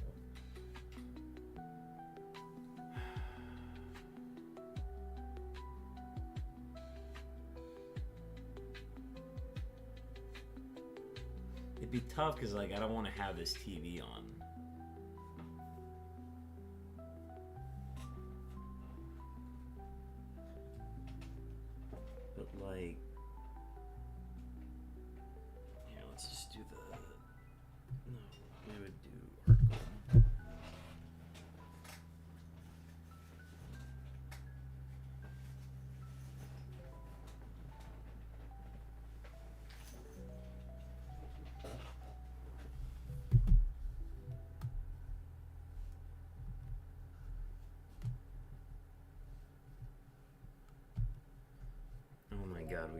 It'd be tough because, like, I don't want to have this TV on. But, like,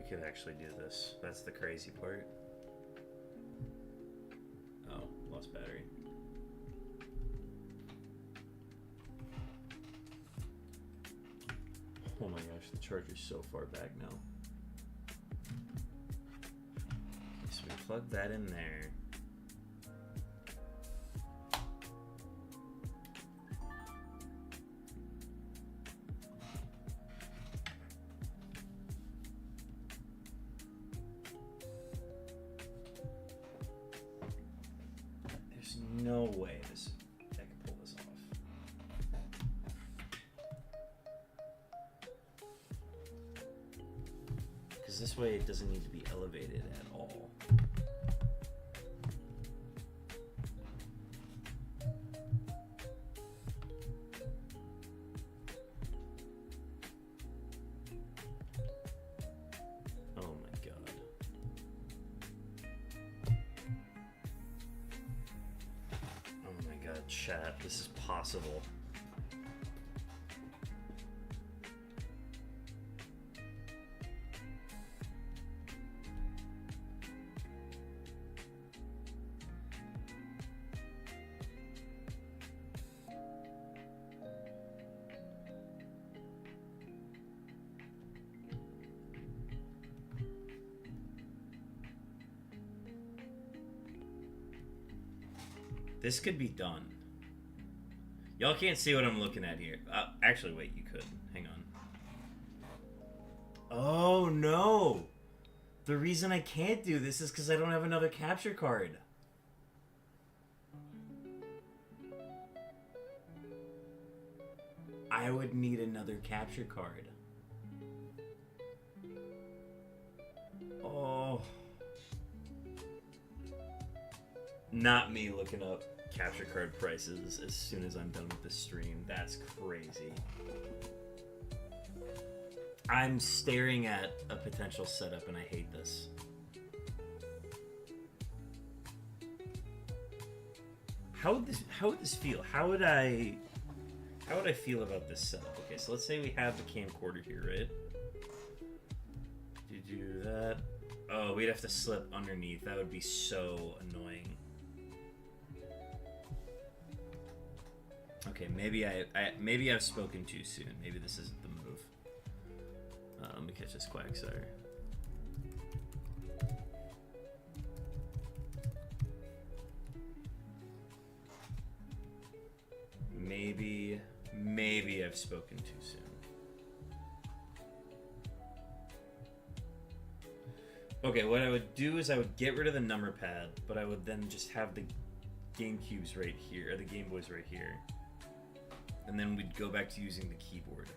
we could actually do this. That's the crazy part. Oh, lost battery. Oh my gosh, the charger's so far back now. Okay, so we plug that in there. There's no way I can pull this off. Because this way it doesn't need to be elevated at all. Oh my god. Oh my god, chat, this is possible. This could be done. Y'all can't see what I'm looking at here. Actually, wait, you could. Hang on. Oh, no. The reason I can't do this is because I don't have another capture card. I would need another capture card. Oh. Not me looking up capture card prices as soon as I'm done with the stream. That's crazy. I'm staring at a potential setup and I hate this. How would this feel? How would I feel about this setup? Okay, so let's say we have the camcorder here, right? Do that. Oh, we'd have to slip underneath. That would be so annoying. Okay, maybe I've spoken too soon. Maybe this isn't the move. Let me catch this Quagsire. Maybe I've spoken too soon. Okay, what I would do is I would get rid of the number pad, but I would then just have the GameCubes right here, or the Game Boys right here. And then we'd go back to using the keyboard.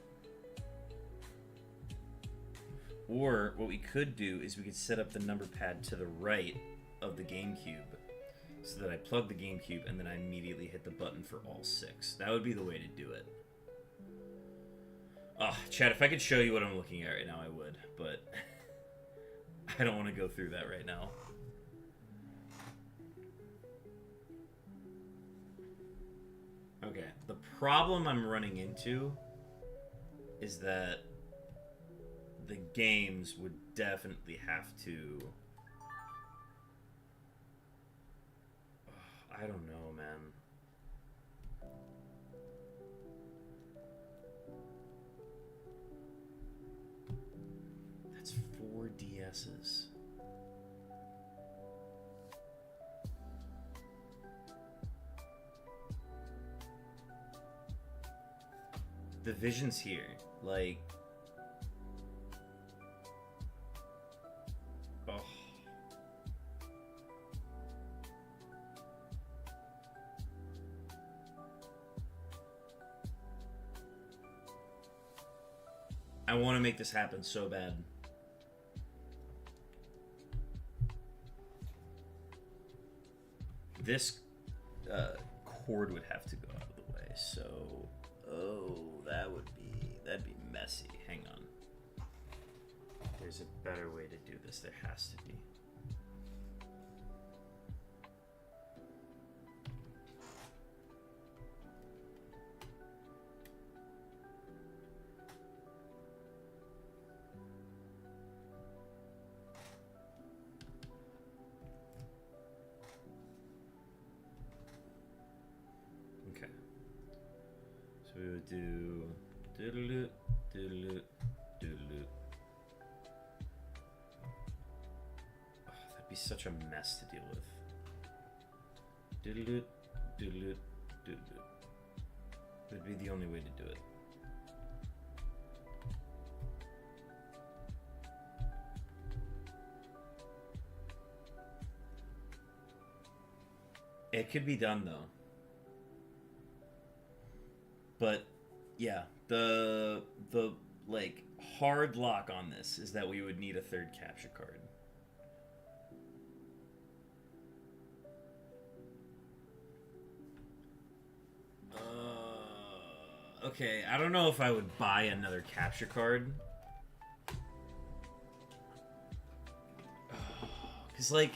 Or what we could do is we could set up the number pad to the right of the GameCube so that I plug the GameCube and then I immediately hit the button for all 6. That would be the way to do it. Oh, chat, if I could show you what I'm looking at right now, I would, but I don't want to go through that right now. Okay, the problem I'm running into is that the games would definitely have to... I don't know, man. That's 4 DSs. The vision's here. Like... Oh. I want to make this happen so bad. This cord would have to go out of the way, so... Oh, that'd be messy. Hang on. There's a better way to do this. There has to be. Doodaloo, doodaloo, doodaloo. Oh, that'd be such a mess to deal with. Doodaloo, doodaloo, doodaloo. Would be the only way to do it. It could be done though. But yeah, the like hard lock on this is that we would need a third capture card. Okay, I don't know if I would buy another capture card. Because, like,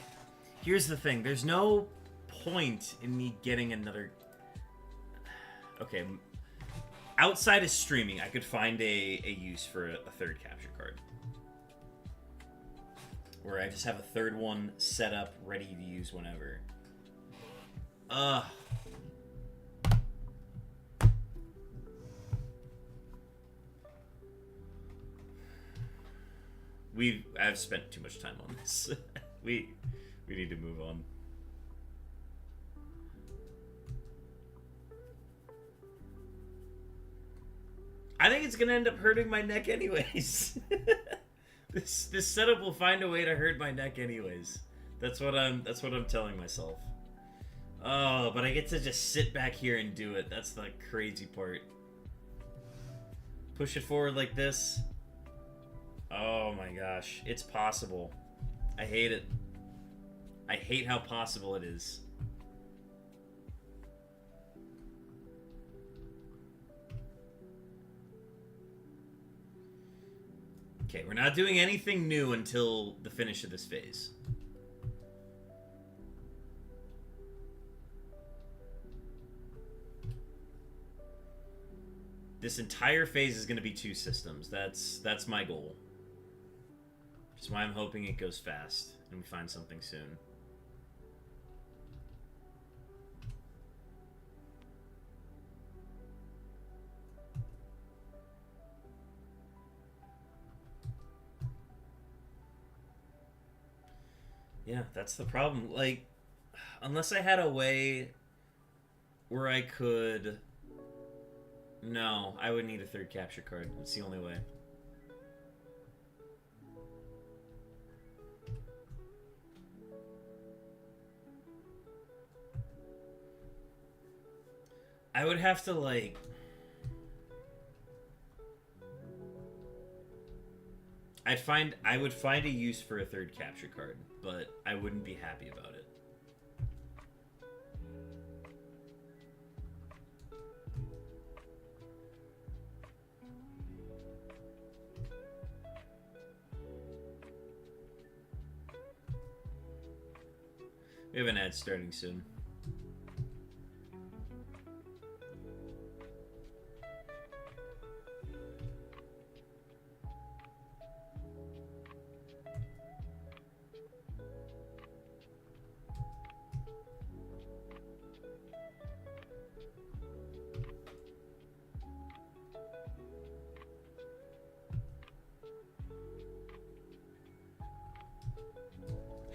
here's the thing. There's no point in me getting another... Okay, outside of streaming, I could find a use for a third capture card. Where I just have a third one set up, ready to use whenever. I've spent too much time on this. we need to move on. I think it's gonna end up hurting my neck anyways. This setup will find a way to hurt my neck anyways. That's what I'm telling myself. Oh, but I get to just sit back here and do it. That's the crazy part. Push it forward like this. Oh my gosh, it's possible. I hate it. I hate how possible it is. Okay, we're not doing anything new until the finish of this phase. This entire phase is going to be 2 systems. That's my goal. Which is why I'm hoping it goes fast and we find something soon. Yeah, that's the problem. Like, unless I had a way where I could... No, I would need a third capture card. It's the only way. I would have to, like... I would find a use for a third capture card, but I wouldn't be happy about it. We have an ad starting soon.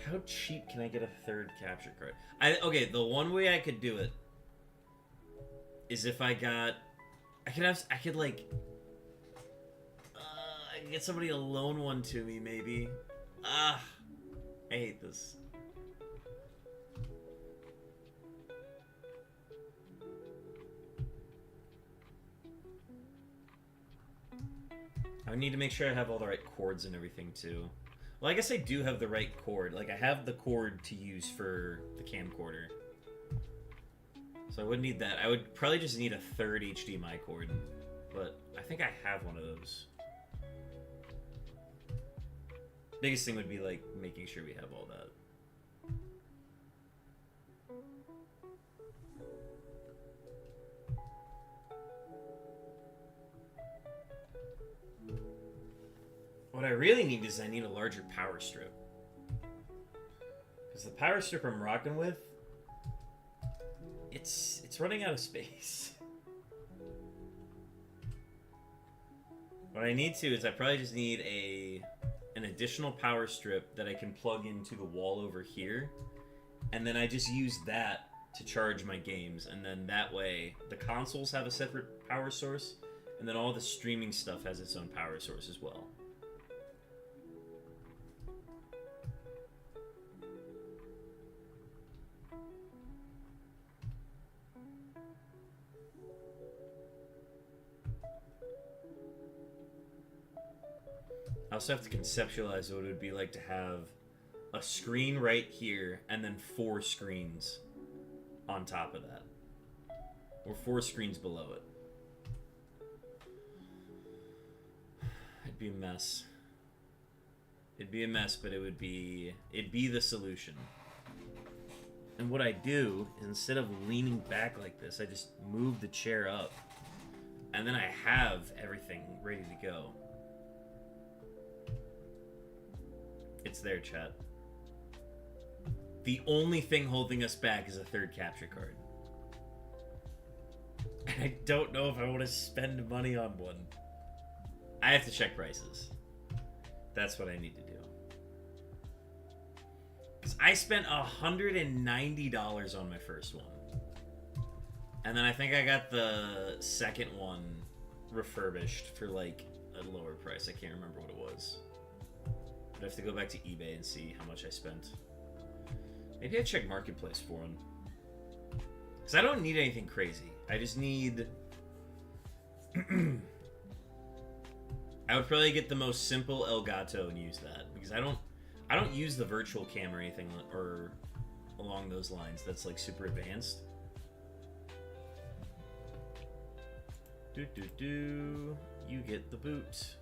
How cheap can I get a third capture card? Okay, the one way I could do it is if I could get somebody to loan one to me, maybe. I hate this. I need to make sure I have all the right cords and everything, too. Well, I guess I do have the right cord. Like, I have the cord to use for the camcorder. So I wouldn't need that. I would probably just need a third HDMI cord. But I think I have one of those. Biggest thing would be, like, making sure we have all that. What I really need is I need a larger power strip. Because the power strip I'm rocking with, it's running out of space. What I need to is I probably just need an additional power strip that I can plug into the wall over here, and then I just use that to charge my games, and then that way the consoles have a separate power source, and then all the streaming stuff has its own power source as well. I also have to conceptualize what it would be like to have a screen right here and then 4 screens on top of that. Or 4 screens below it. It'd be a mess. It'd be a mess, but it'd be the solution. And what I do, instead of leaning back like this, I just move the chair up. And then I have everything ready to go. It's there, chat. The only thing holding us back is a 3rd capture card. And I don't know if I want to spend money on one. I have to check prices. That's what I need to do. Because I spent $190 on my first one. And then I think I got the second one refurbished for like a lower price. I can't remember what it was. But I have to go back to eBay and see how much I spent. Maybe I check Marketplace for one. Because I don't need anything crazy. I just need... I would probably get the most simple Elgato and use that. Because I don't use the virtual cam or anything or along those lines. That's like super advanced. You get the boot.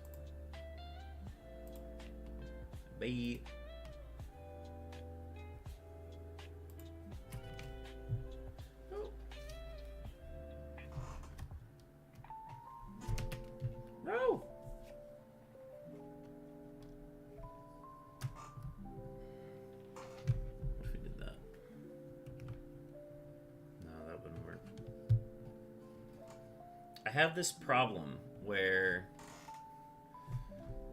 Bye. Oh. No. What if we did that? No, that wouldn't work. I have this problem where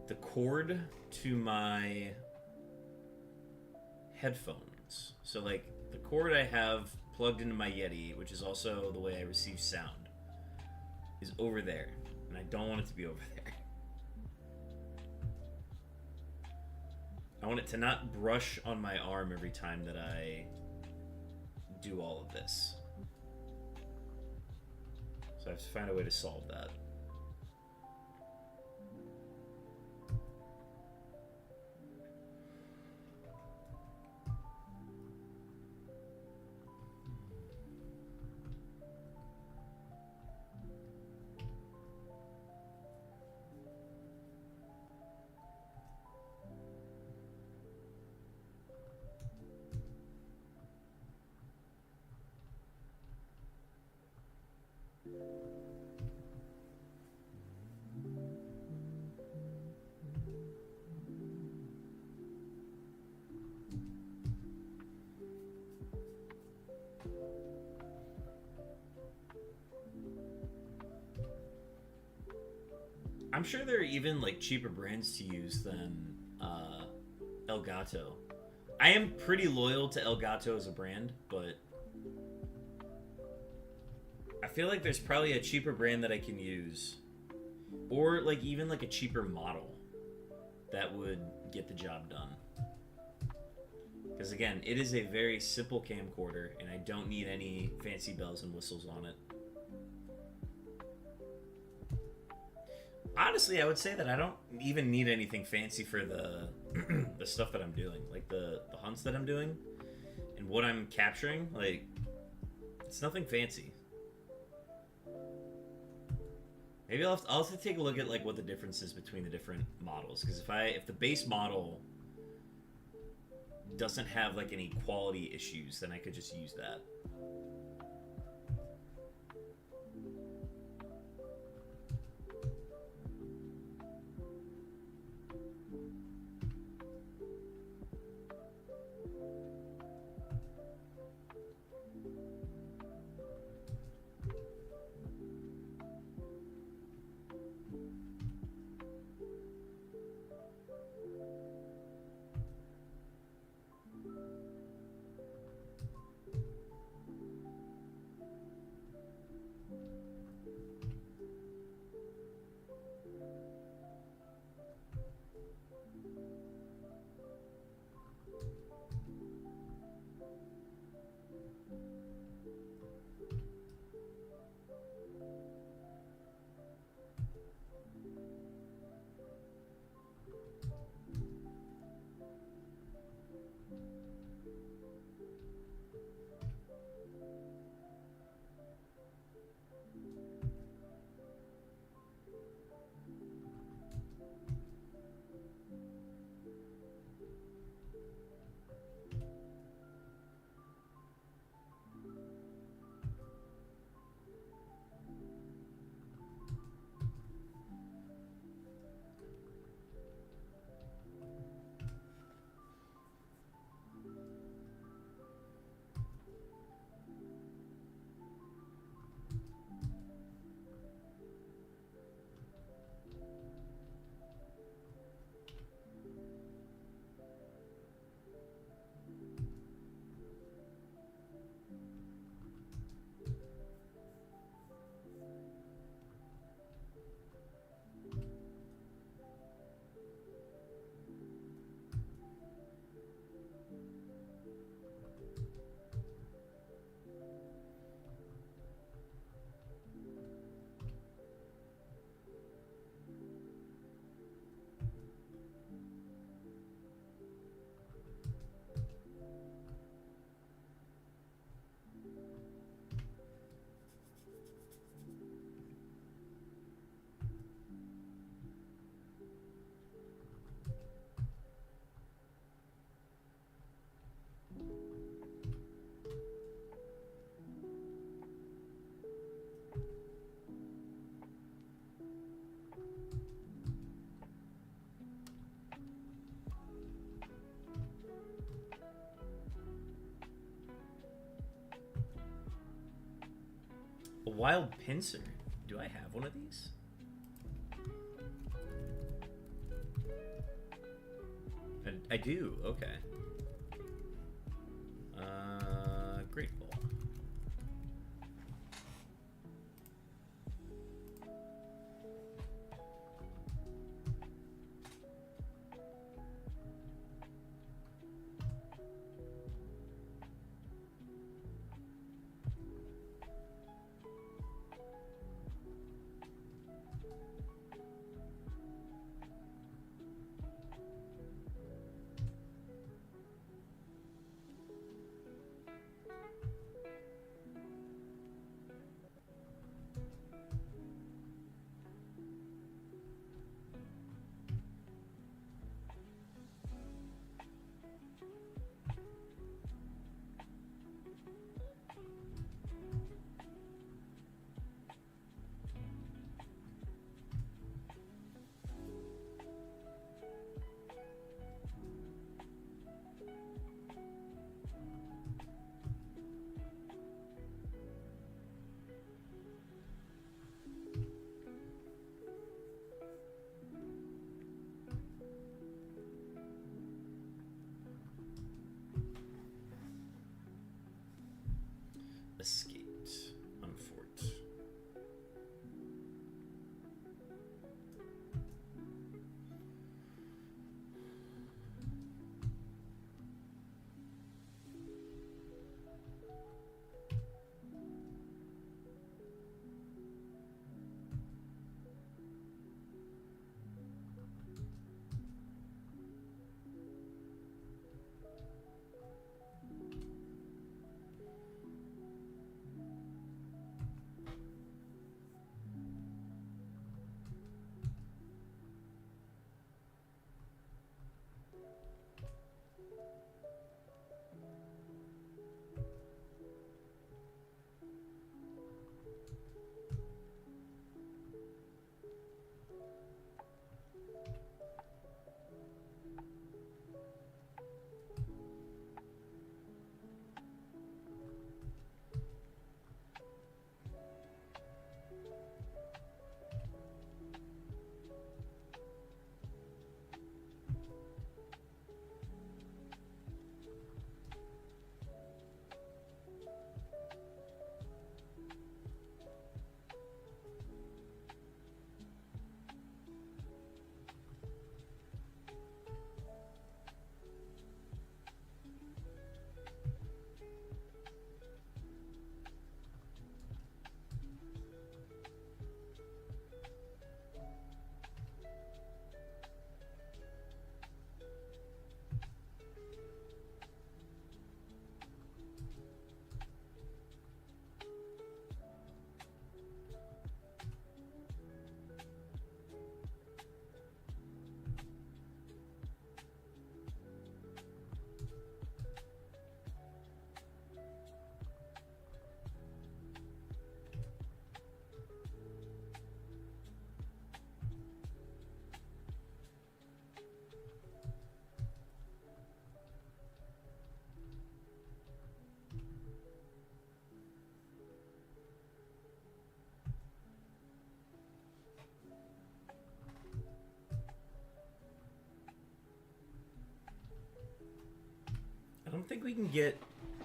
the cord to my headphones, so like the cord I have plugged into my Yeti, which is also the way I receive sound, is over there, and I don't want it to be over there. I want it to not brush on my arm every time that I do all of this. So I have to find a way to solve that. I'm sure there are even like cheaper brands to use than Elgato. I am pretty loyal to Elgato as a brand, but I feel like there's probably a cheaper brand that I can use, or like even like a cheaper model that would get the job done. Because again, it is a very simple camcorder, and I don't need any fancy bells and whistles on it. Honestly, I would say that I don't even need anything fancy for the the stuff that I'm doing, like the hunts that I'm doing and what I'm capturing. Like, it's nothing fancy. Maybe I'll have to take a look at like what the difference is between the different models, because if the base model doesn't have like any quality issues, then I could just use that. A wild pincer. Do I have one of these? I do. Okay. Great ball. Escaped on fort. I don't think we can get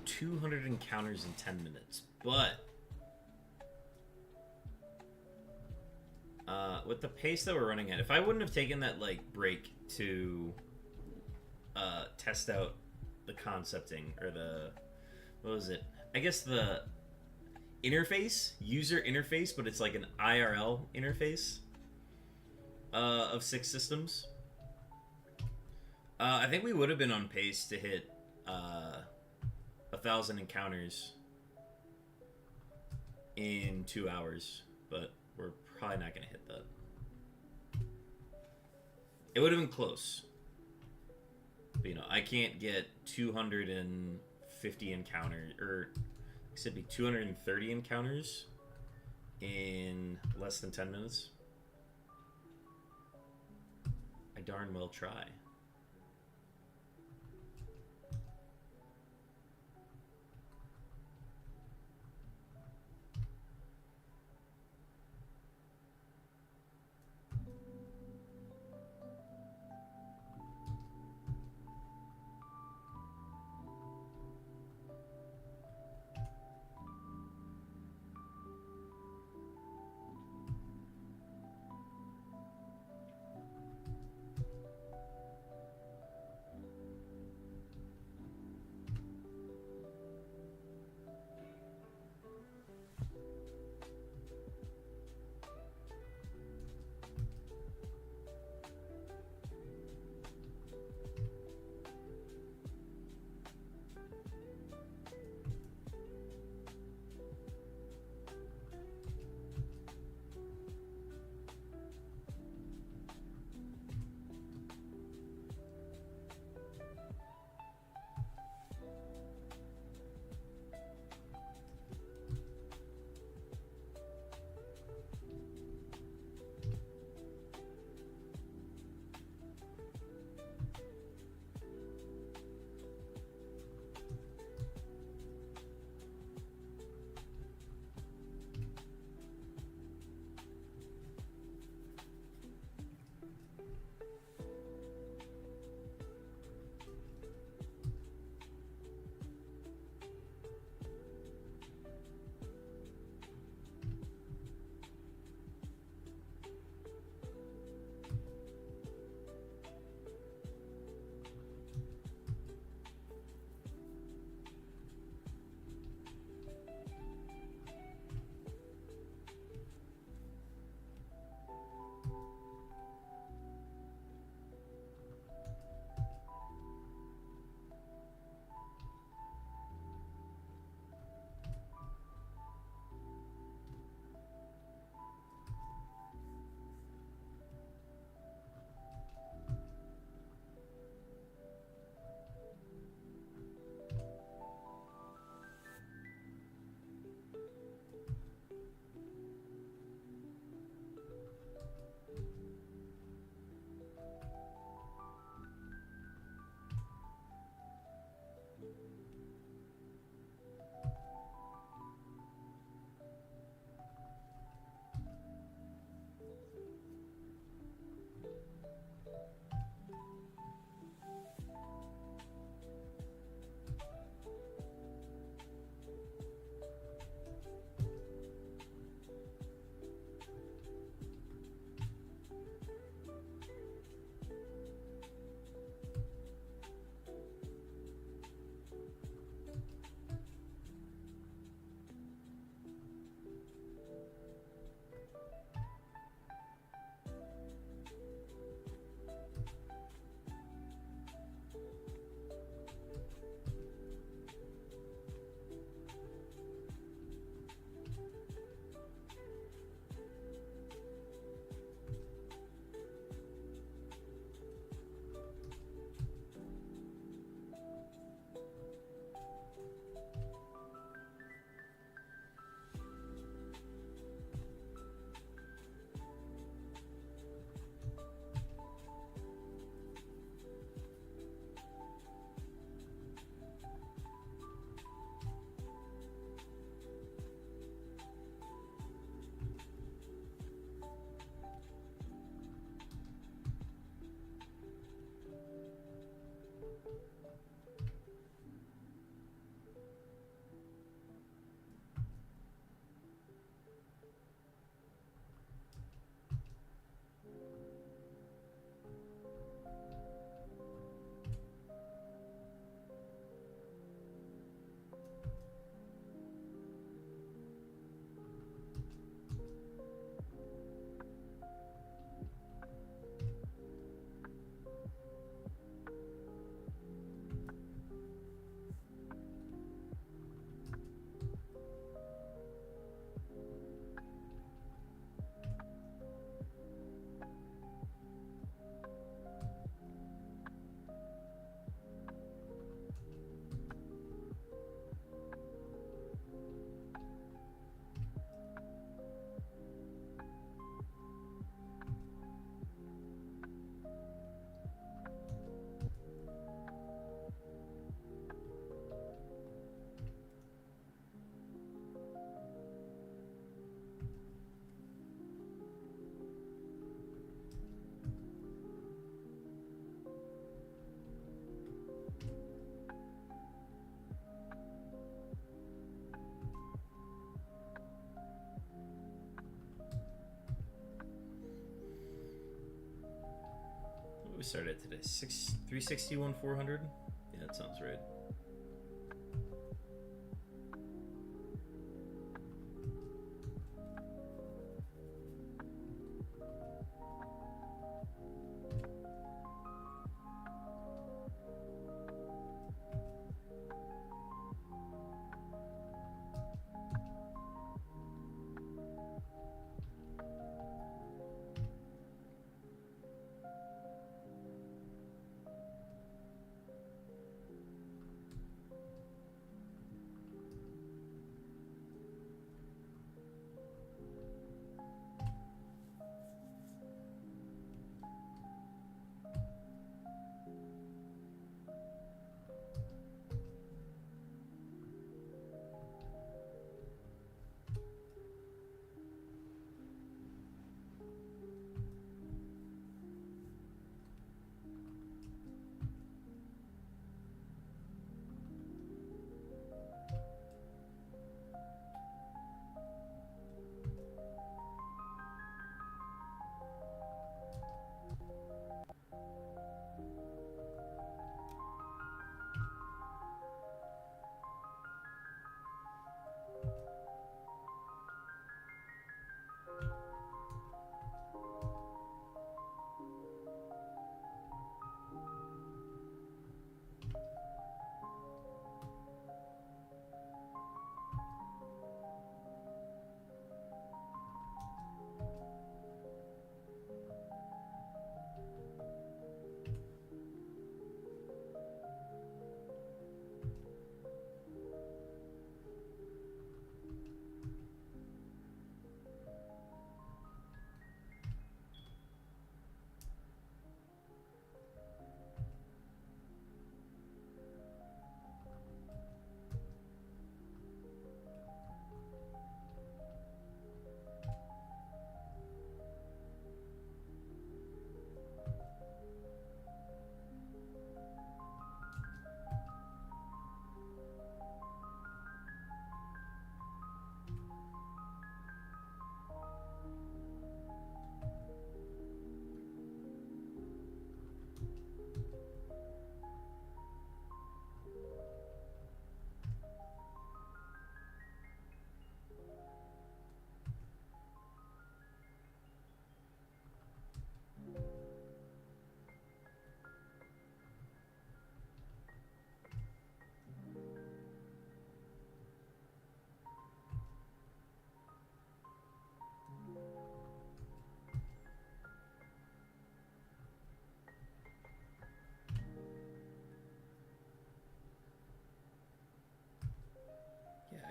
200 encounters in 10 minutes, but with the pace that we're running at, if I wouldn't have taken that like break to test out the concepting or the, what was it? I guess the interface, user interface, but it's like an IRL interface of 6 systems. I think we would have been on pace to hit 1,000 encounters in 2 hours, but we're probably not going to hit that. It would have been close. But, you know, I can't get 250 encounters, or it should be 230 encounters in less than 10 minutes. I darn well try. start at today? 361 400? Yeah, that sounds right.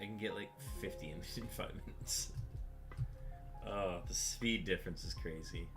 I can get like 50 in 5 minutes. Oh, the speed difference is crazy.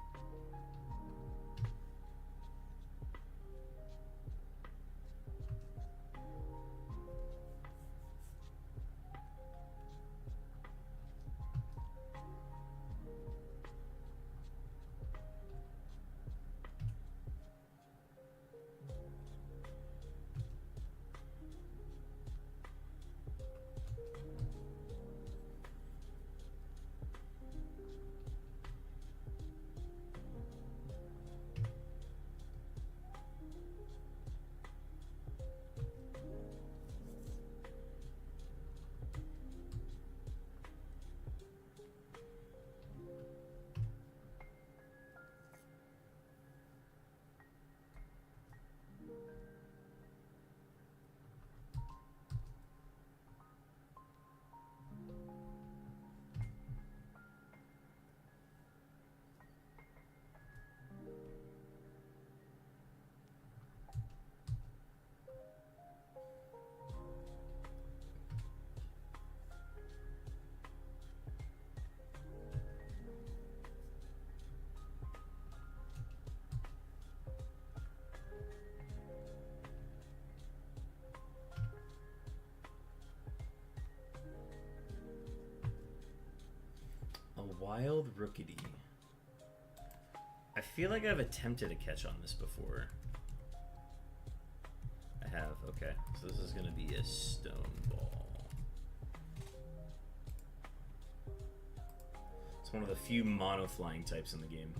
Wild Rookity. I feel like I've attempted a catch on this before. I have, okay. So this is gonna be a stone ball. It's one of the few mono flying types in the game.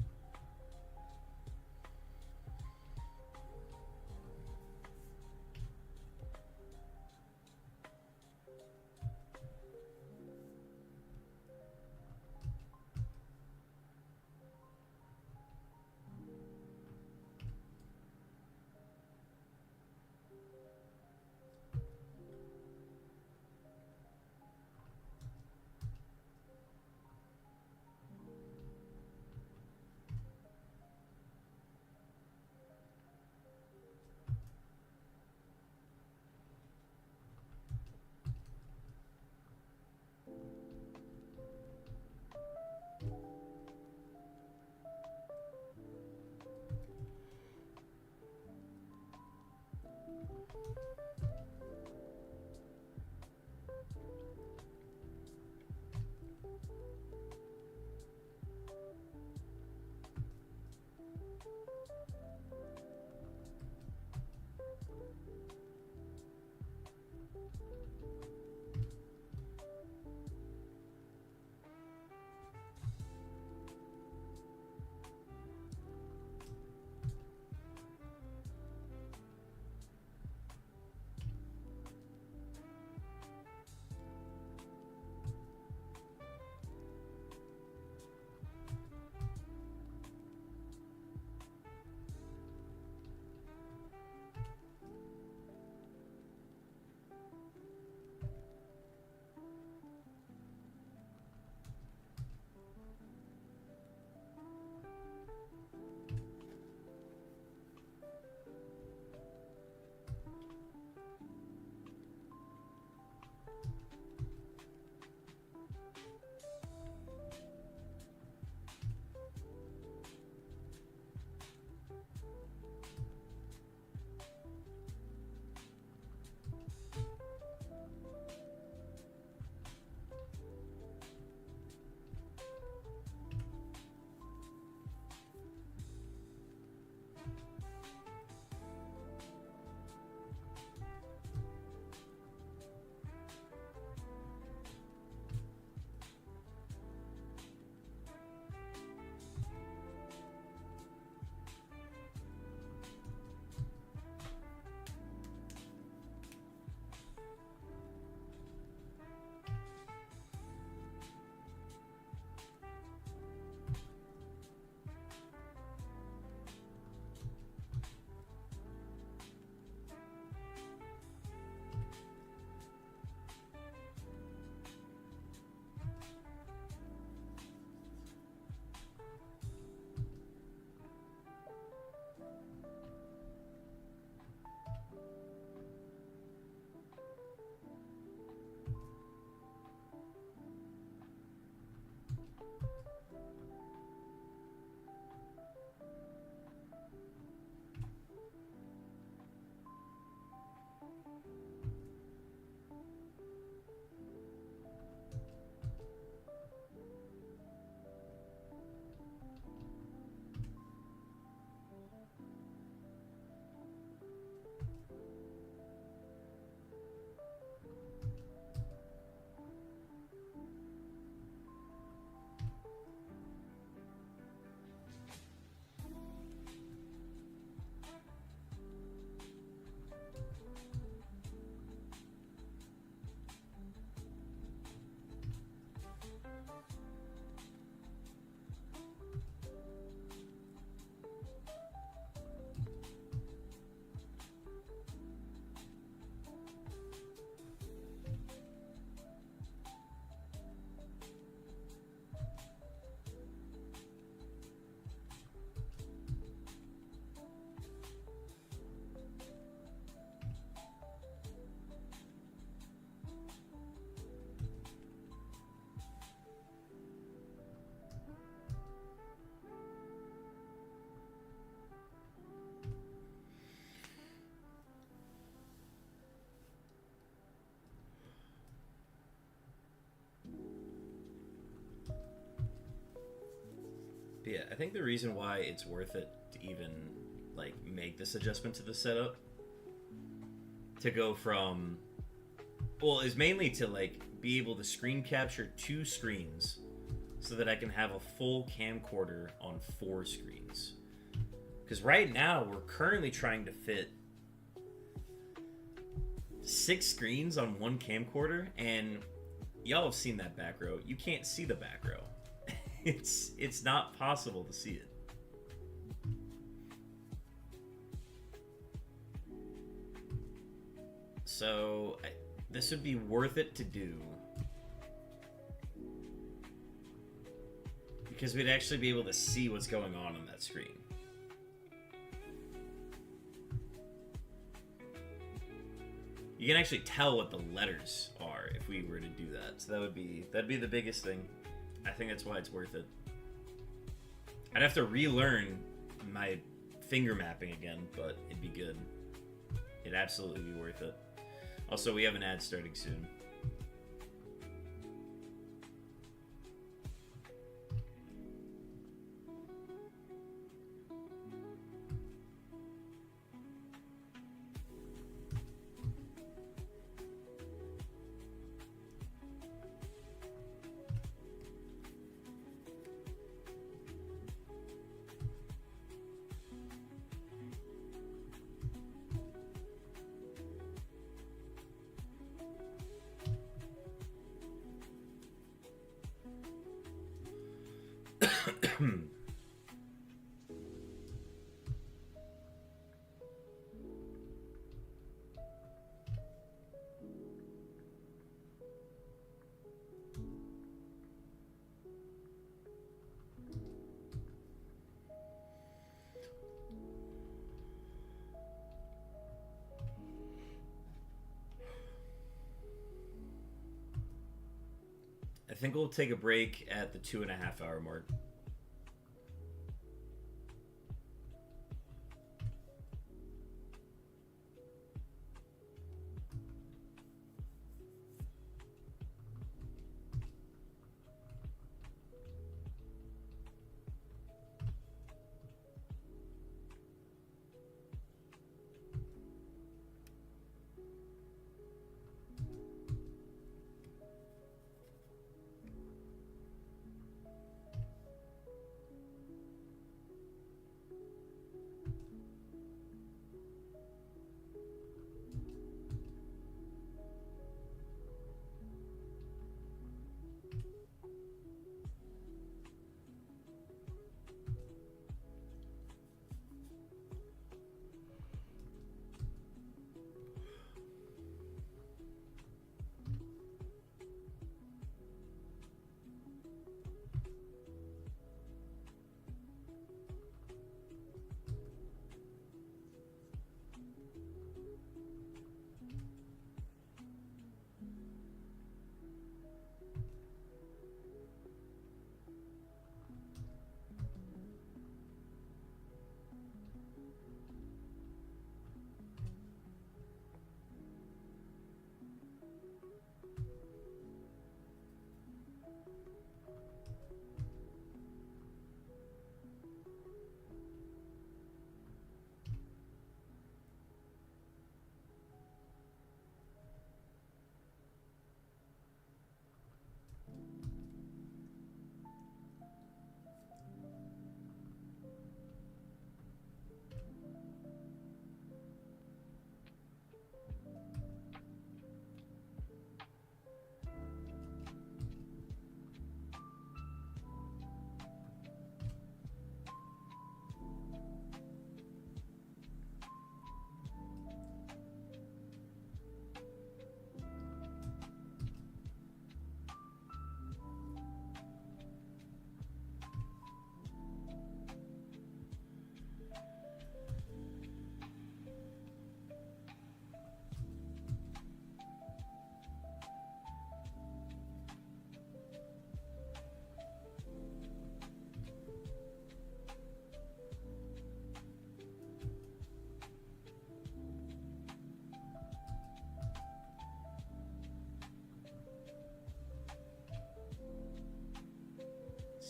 But yeah, I think the reason why it's worth it to even like make this adjustment to the setup to go from is mainly to like be able to screen capture 2 screens so that I can have a full camcorder on 4 screens. Because right now we're currently trying to fit 6 screens on 1 camcorder, and y'all have seen that back row. You can't see the back row. It's not possible to see it. So this would be worth it to do because we'd actually be able to see what's going on that screen. You can actually tell what the letters are if we were to do that. So that'd be the biggest thing. I think that's why it's worth it. I'd have to relearn my finger mapping again, but it'd be good. It'd absolutely be worth it. Also, we have an ad starting soon. I think we'll take a break at the 2.5 hour mark.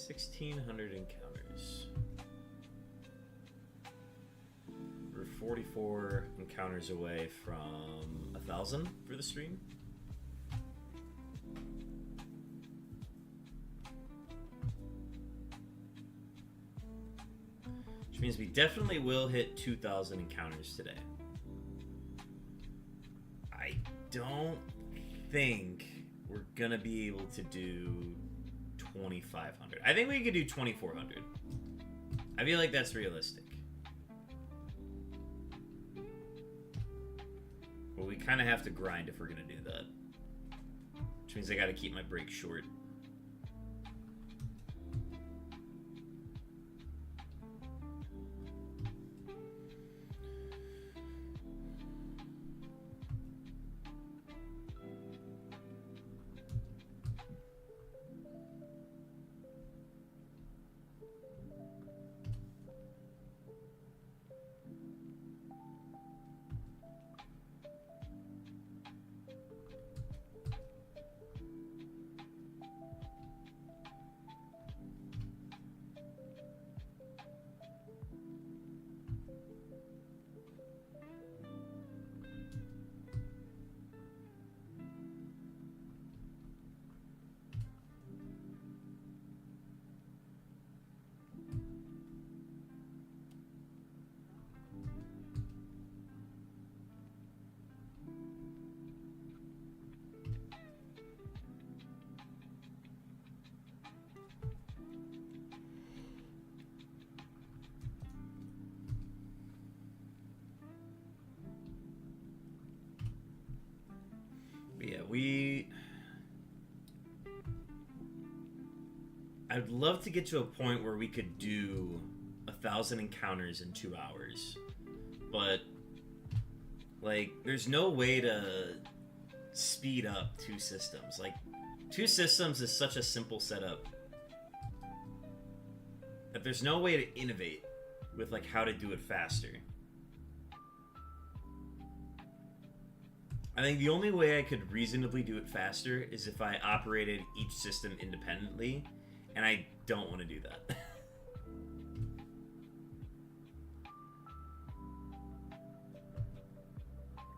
1,600 encounters. We're 44 encounters away from 1,000 for the stream. Which means we definitely will hit 2,000 encounters today. I don't think we're gonna be able to do 2,500. I think we could do 2,400. I feel like that's realistic. But we kind of have to grind if we're gonna do that. Which means I gotta keep my break short. I'd love to get to a point where we could do 1,000 encounters in 2 hours, but like there's no way to speed up 2 systems. Like 2 systems is such a simple setup that there's no way to innovate with like how to do it faster. I think the only way I could reasonably do it faster is if I operated each system independently, and I don't want to do that.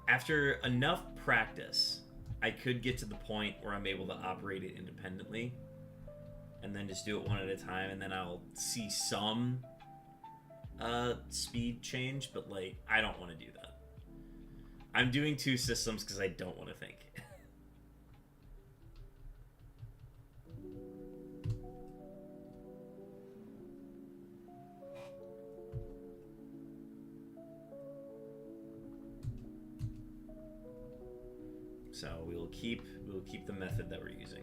After enough practice, I could get to the point where I'm able to operate it independently, and then just do it one at a time, and then I'll see some speed change, but like, I don't want to do that. I'm doing 2 systems because I don't want to think. So we'll keep the method that we're using.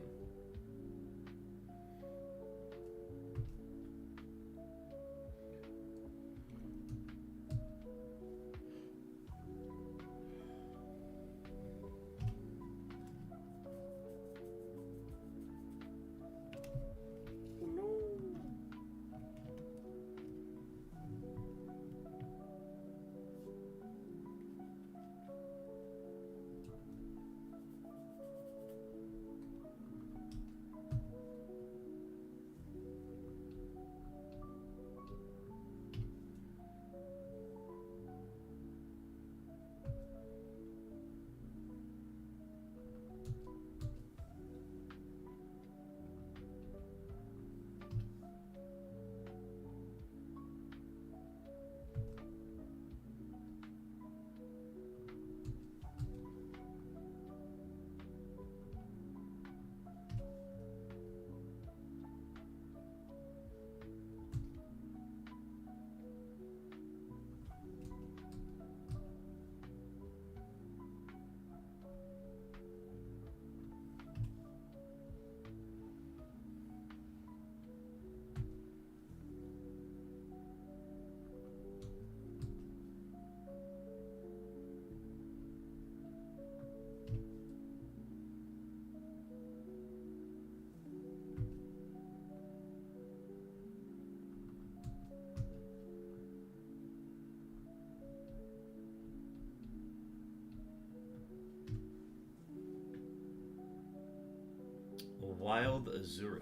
Wild Azuro.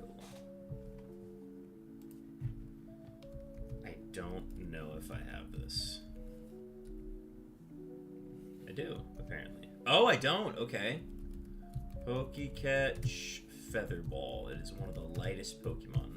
don't know if I have this. I do, apparently. Oh, I don't. Okay. Pokecatch Featherball. It is one of the lightest Pokemon.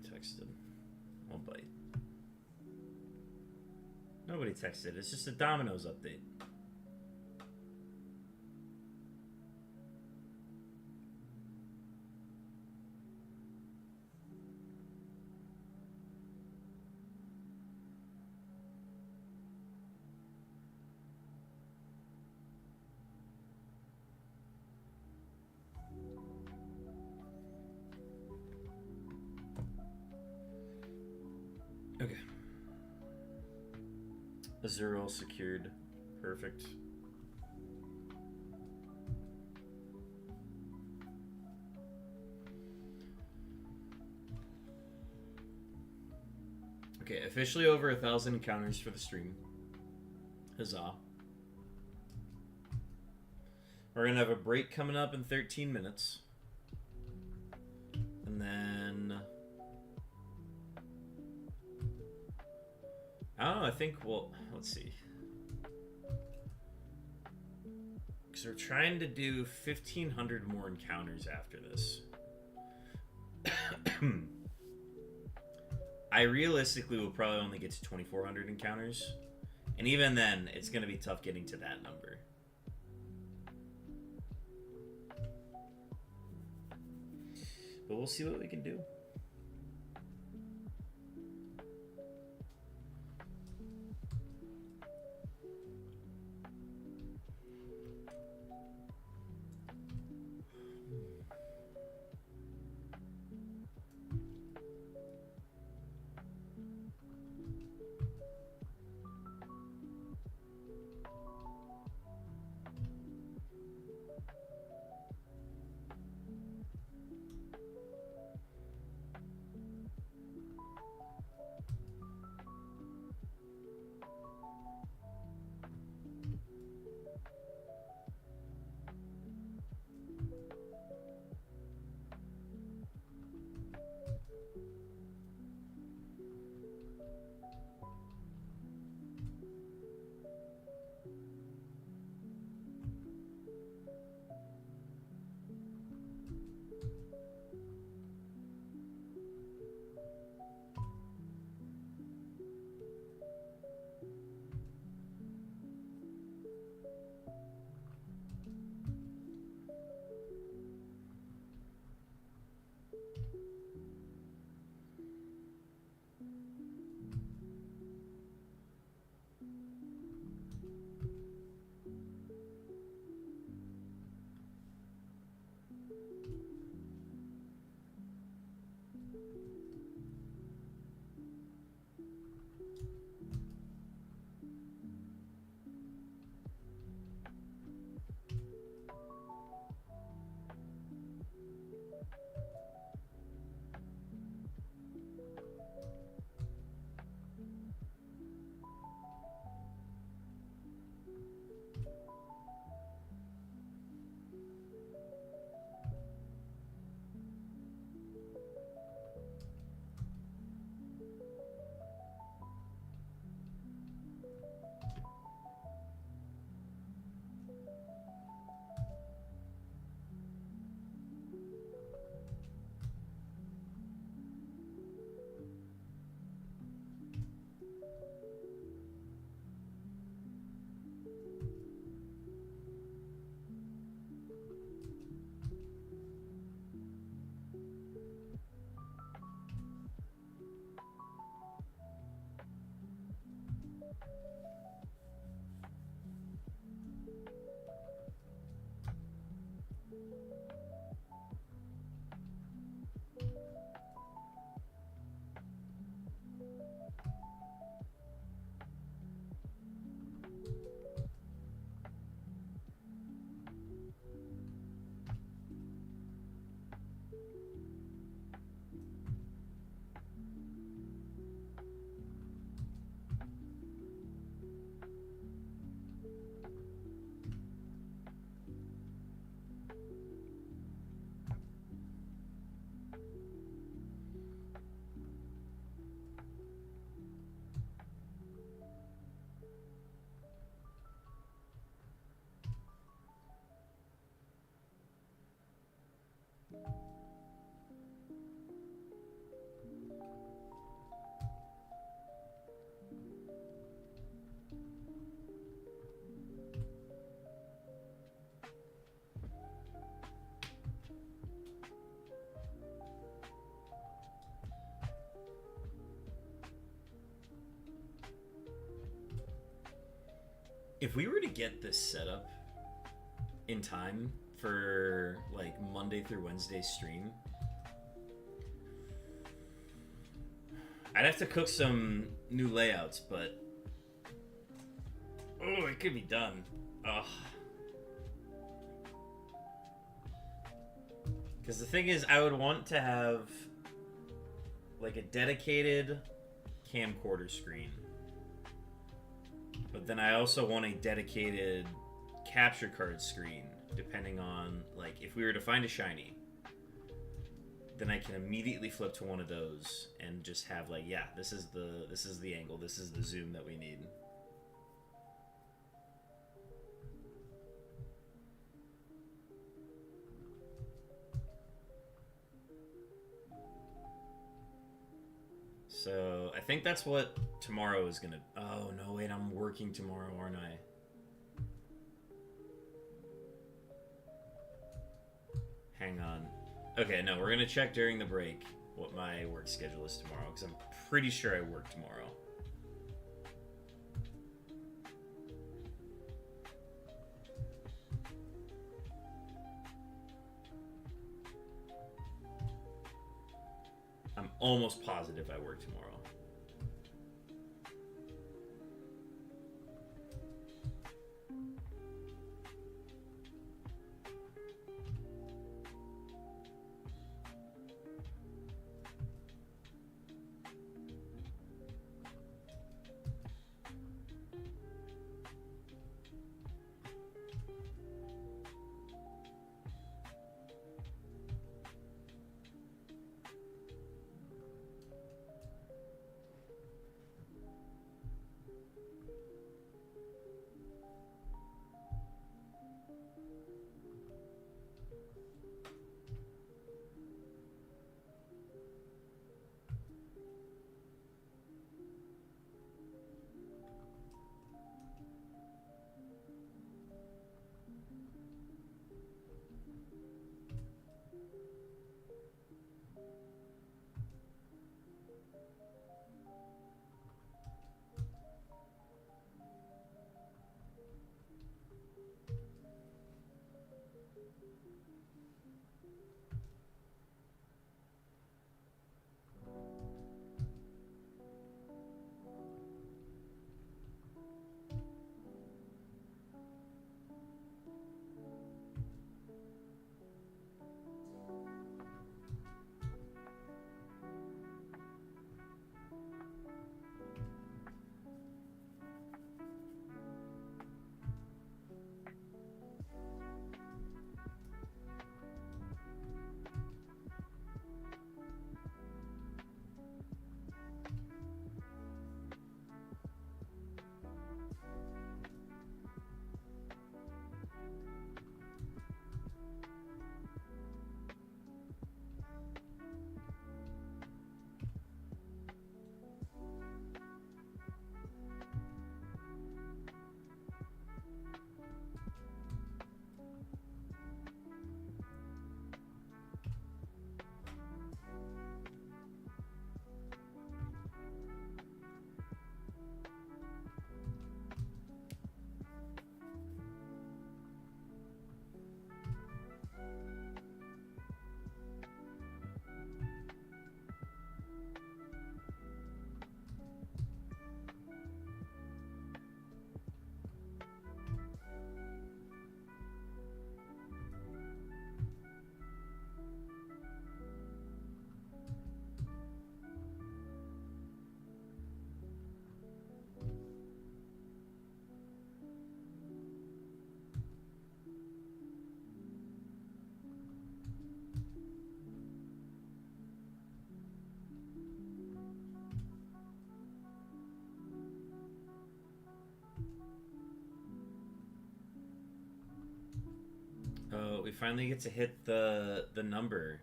Texted. One bite. Nobody texted. It's just a Domino's update. Okay. Azurill secured. Perfect. Okay, officially over 1,000 encounters for the stream. Huzzah. We're going to have a break coming up in 13 minutes. And then... I don't know, I think we'll... Let's see. Because we're trying to do 1,500 more encounters after this. I realistically will probably only get to 2,400 encounters. And even then, it's going to be tough getting to that number. But we'll see what we can do. if we were to get this set up in time for like Monday through Wednesday stream, I'd have to cook some new layouts, but oh, it could be done. Ugh. Because the thing is, I would want to have like a dedicated camcorder screen, but then I also want a dedicated capture card screen, depending on, like, if we were to find a shiny, then I can immediately flip to one of those and just have like, yeah, this is the angle, this is the zoom that we need. So I think that's what tomorrow is gonna. Oh no, wait, I'm working tomorrow, aren't I? Hang on. Okay, no, we're gonna check during the break what my work schedule is tomorrow, because I'm pretty sure I work tomorrow. I'm almost positive I work tomorrow. We finally get to hit the number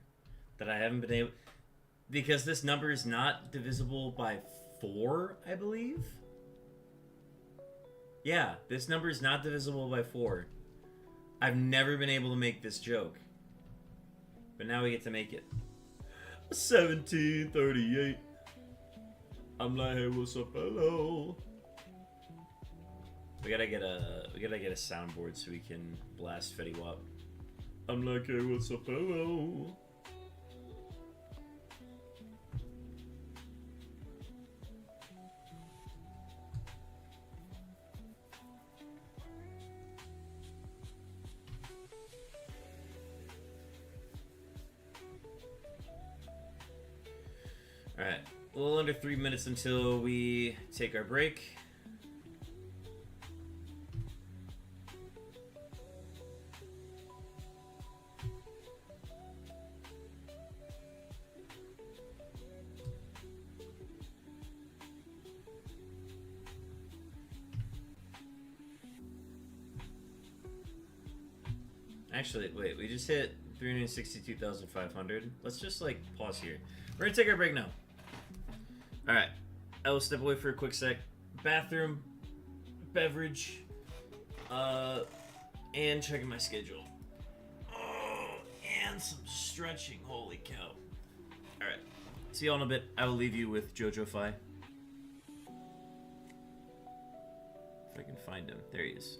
that I haven't been able, because this number is not divisible by 4, I believe. Yeah, this number is not divisible by 4. I've never been able to make this joke, but now we get to make it. 1738. I'm like, hey, what's up, hello? We gotta get a soundboard so we can blast Fetty Wap. I'm like, hey, what's up, hello? Alright, a little under 3 minutes until we take our break. Actually, wait, we just hit 362,500. Let's just, like, pause here. We're gonna take our break now. Alright, I will step away for a quick sec. Bathroom, beverage, and checking my schedule. Oh, and some stretching, holy cow. Alright, see y'all in a bit. I will leave you with Jojo Fi. If I can find him. There he is.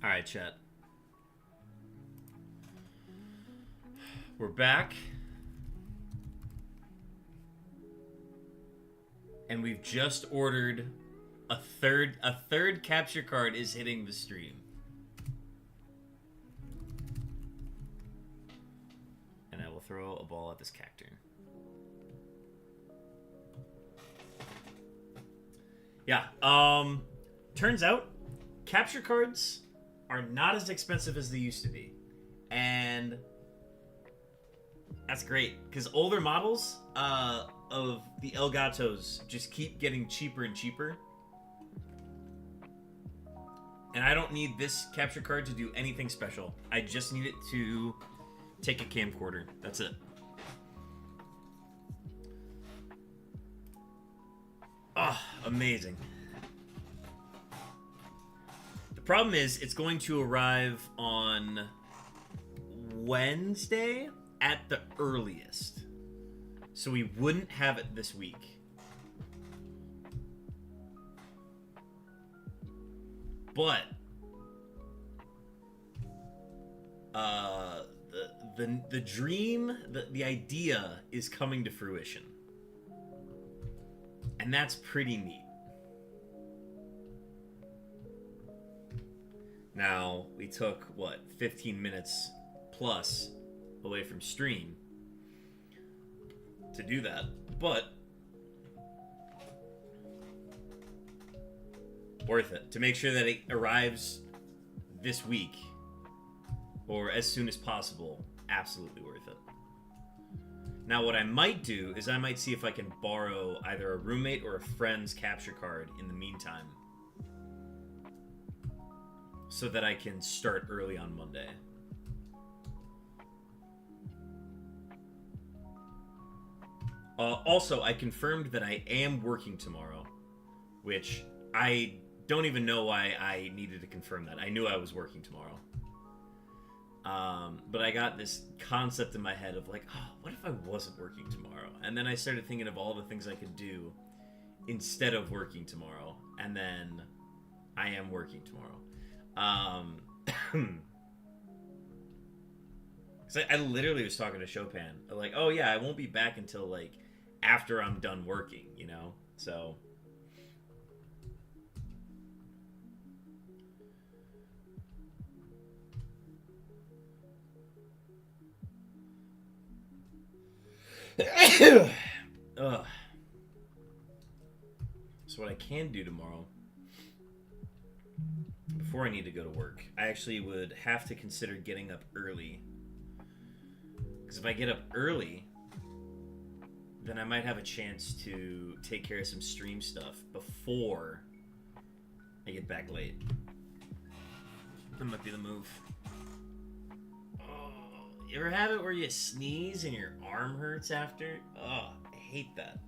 All right, chat. We're back. And we've just ordered a third capture card is hitting the stream. And I will throw a ball at this cacturn. Yeah, turns out capture cards are not as expensive as they used to be. And that's great, because older models of the Elgatos just keep getting cheaper and cheaper. And I don't need this capture card to do anything special. I just need it to take a camcorder. That's it. Oh, amazing. The problem is it's going to arrive on Wednesday at the earliest. So we wouldn't have it this week. But the dream, the idea is coming to fruition. And that's pretty neat. Now, we took, 15 minutes plus away from stream to do that, but worth it. To make sure that it arrives this week, or as soon as possible, absolutely worth it. Now, what I might do is I might see if I can borrow either a roommate or a friend's capture card in the meantime, so that I can start early on Monday. Also, I confirmed that I am working tomorrow, which I don't even know why I needed to confirm that. I knew I was working tomorrow. But I got this concept in my head of like, oh, what if I wasn't working tomorrow? And then I started thinking of all the things I could do instead of working tomorrow. And then I am working tomorrow. Cause I literally was talking to Chopin. Like, oh yeah, I won't be back until like after I'm done working, you know? So... Ugh. So what I can do tomorrow, before I need to go to work, I actually would have to consider getting up early. Because if I get up early, then I might have a chance to take care of some stream stuff before I get back late. That might be the move. You ever have it where you sneeze and your arm hurts after? Oh, I hate that.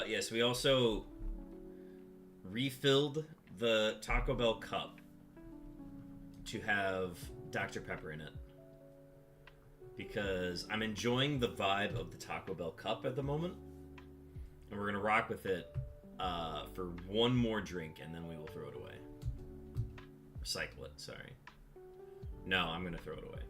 Yes, we also refilled the Taco Bell cup to have Dr. Pepper in it. Because I'm enjoying the vibe of the Taco Bell cup at the moment. And we're going to rock with it for one more drink, and then we will throw it away. Recycle it, sorry. No, I'm going to throw it away.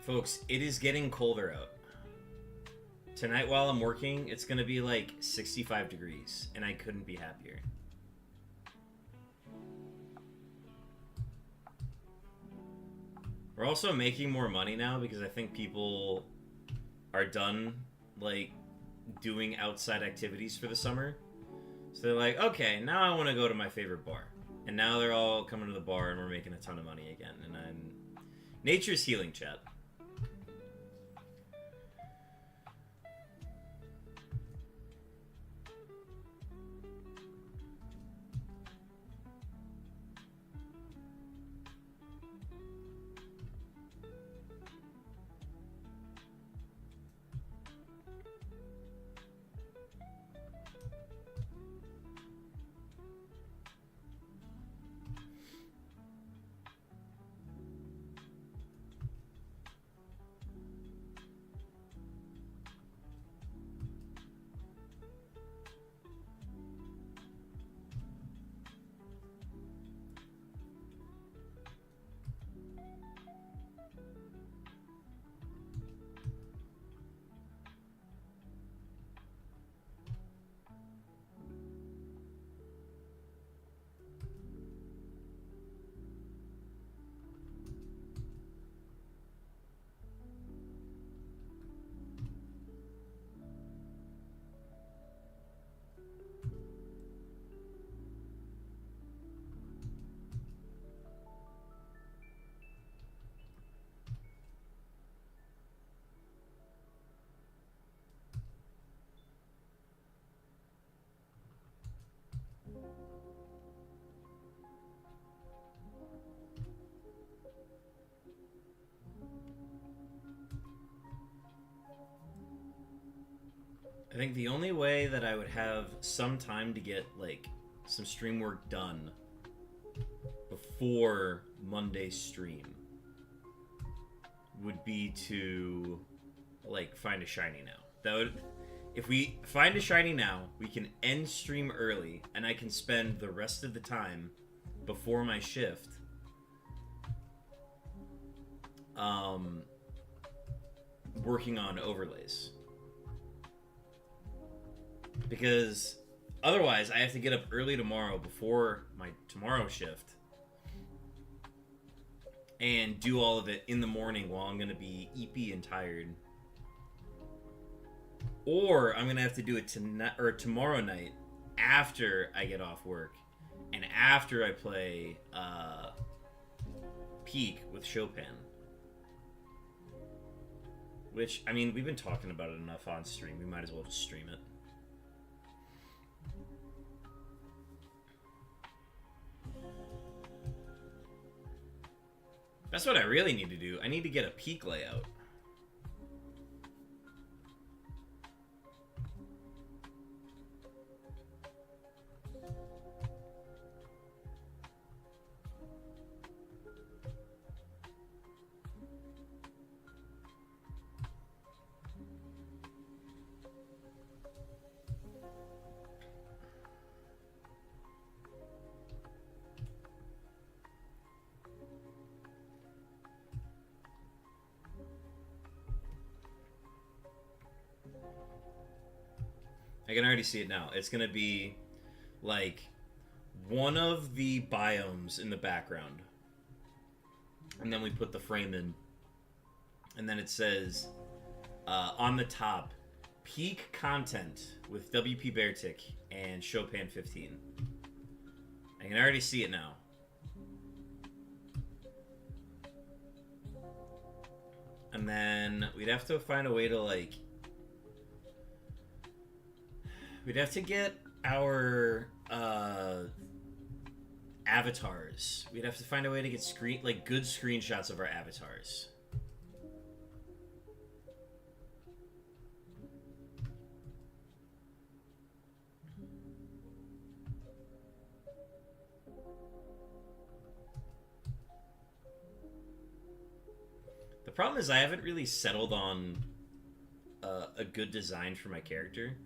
Folks, it is getting colder out. Tonight while I'm working, it's going to be like 65 degrees, and I couldn't be happier. We're also making more money now because I think people are done, like, doing outside activities for the summer. So they're like, okay, now I want to go to my favorite bar. And now they're all coming to the bar and we're making a ton of money again. And nature's healing, chat. I think the only way that I would have some time to get, like, some stream work done before Monday's stream would be to, like, find a shiny now. That would... If we find a shiny now, we can end stream early, and I can spend the rest of the time before my shift working on overlays. Because otherwise, I have to get up early tomorrow before my tomorrow shift and do all of it in the morning while I'm going to be EP and tired. Or I'm going to have to do it tonight or tomorrow night after I get off work and after I play Peak with Chopin. Which, I mean, we've been talking about it enough on stream. We might as well just stream it. That's what I really need to do. I need to get a Peak layout. I can already see it now. It's going to be, like, one of the biomes in the background. And then we put the frame in. And then it says, on the top, Peak Content with WP Beartick and Chopin 15. I can already see it now. And then we'd have to find a way to, like... We'd have to get our avatars. We'd have to find a way to get good screenshots of our avatars. The problem is I haven't really settled on a good design for my character.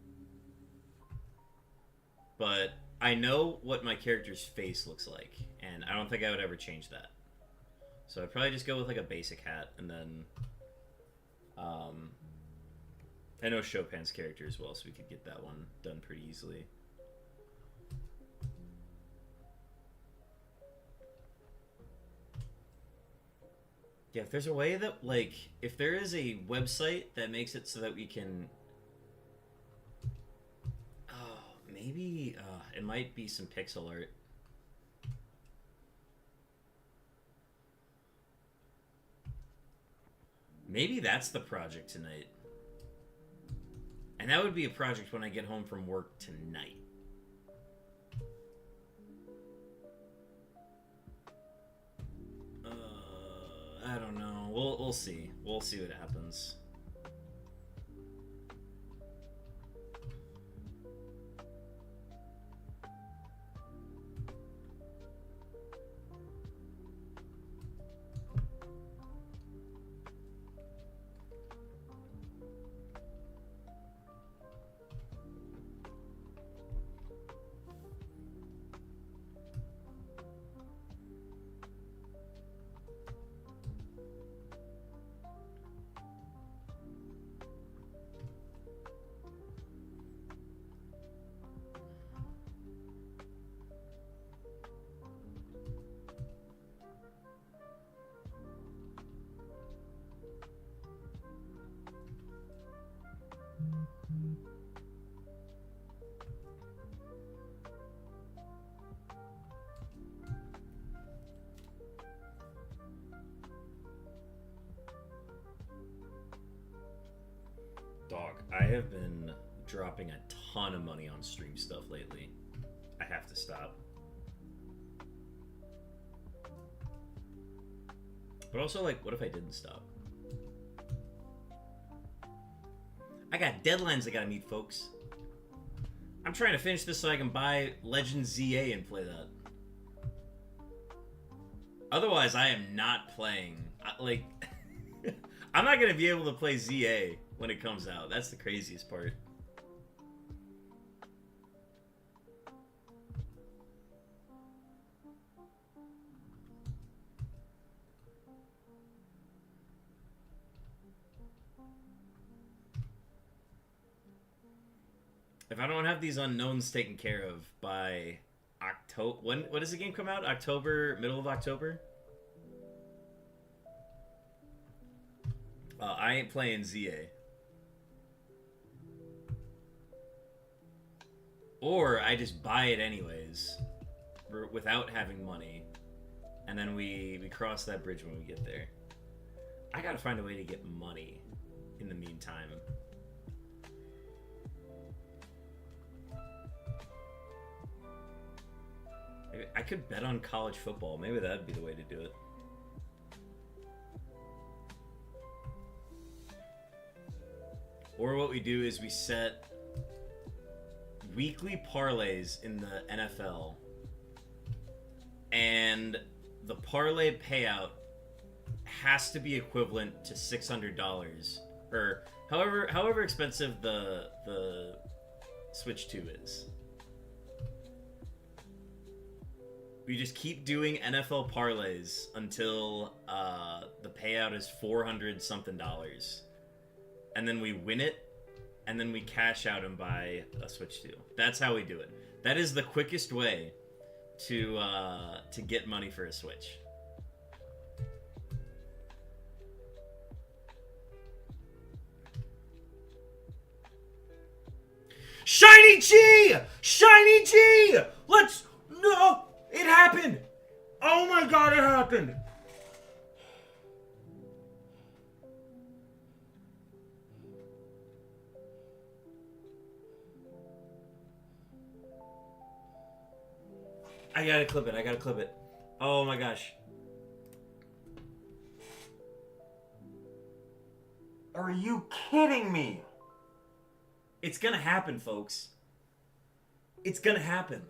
But I know what my character's face looks like, and I don't think I would ever change that. So I'd probably just go with, like, a basic hat, and then... I know Chopin's character as well, so we could get that one done pretty easily. Yeah, if there's a way that, like, if there is a website that makes it so that we can... Oh, maybe it might be some pixel art. Maybe that's the project tonight. And that would be a project when I get home from work tonight. I don't know. We'll see. We'll see what happens. Dog, I have been dropping a ton of money on stream stuff lately. I have to stop. But also, like, what if I didn't stop? I got deadlines I gotta meet, folks. I'm trying to finish this so I can buy Legend ZA and play that. Otherwise, I am not playing. Like, I'm not gonna be able to play ZA when it comes out. That's the craziest part. If I don't have these unknowns taken care of by October... When does the game come out? October? Middle of October? I ain't playing ZA. Or I just buy it anyways, without having money, and then we cross that bridge when we get there. I gotta find a way to get money in the meantime. Maybe I could bet on college football. Maybe that'd be the way to do it. Or what we do is we set weekly parlays in the NFL, and the parlay payout has to be equivalent to $600, or however expensive the Switch 2 is. We just keep doing NFL parlays until the payout is $400 something, and then we win it. And then we cash out and buy a Switch 2. That's how we do it. That is the quickest way to get money for a Switch. Shiny G! Shiny G! Let's... No! It happened! Oh my god, it happened! I gotta clip it. Oh my gosh. Are you kidding me? It's gonna happen, folks. It's gonna happen.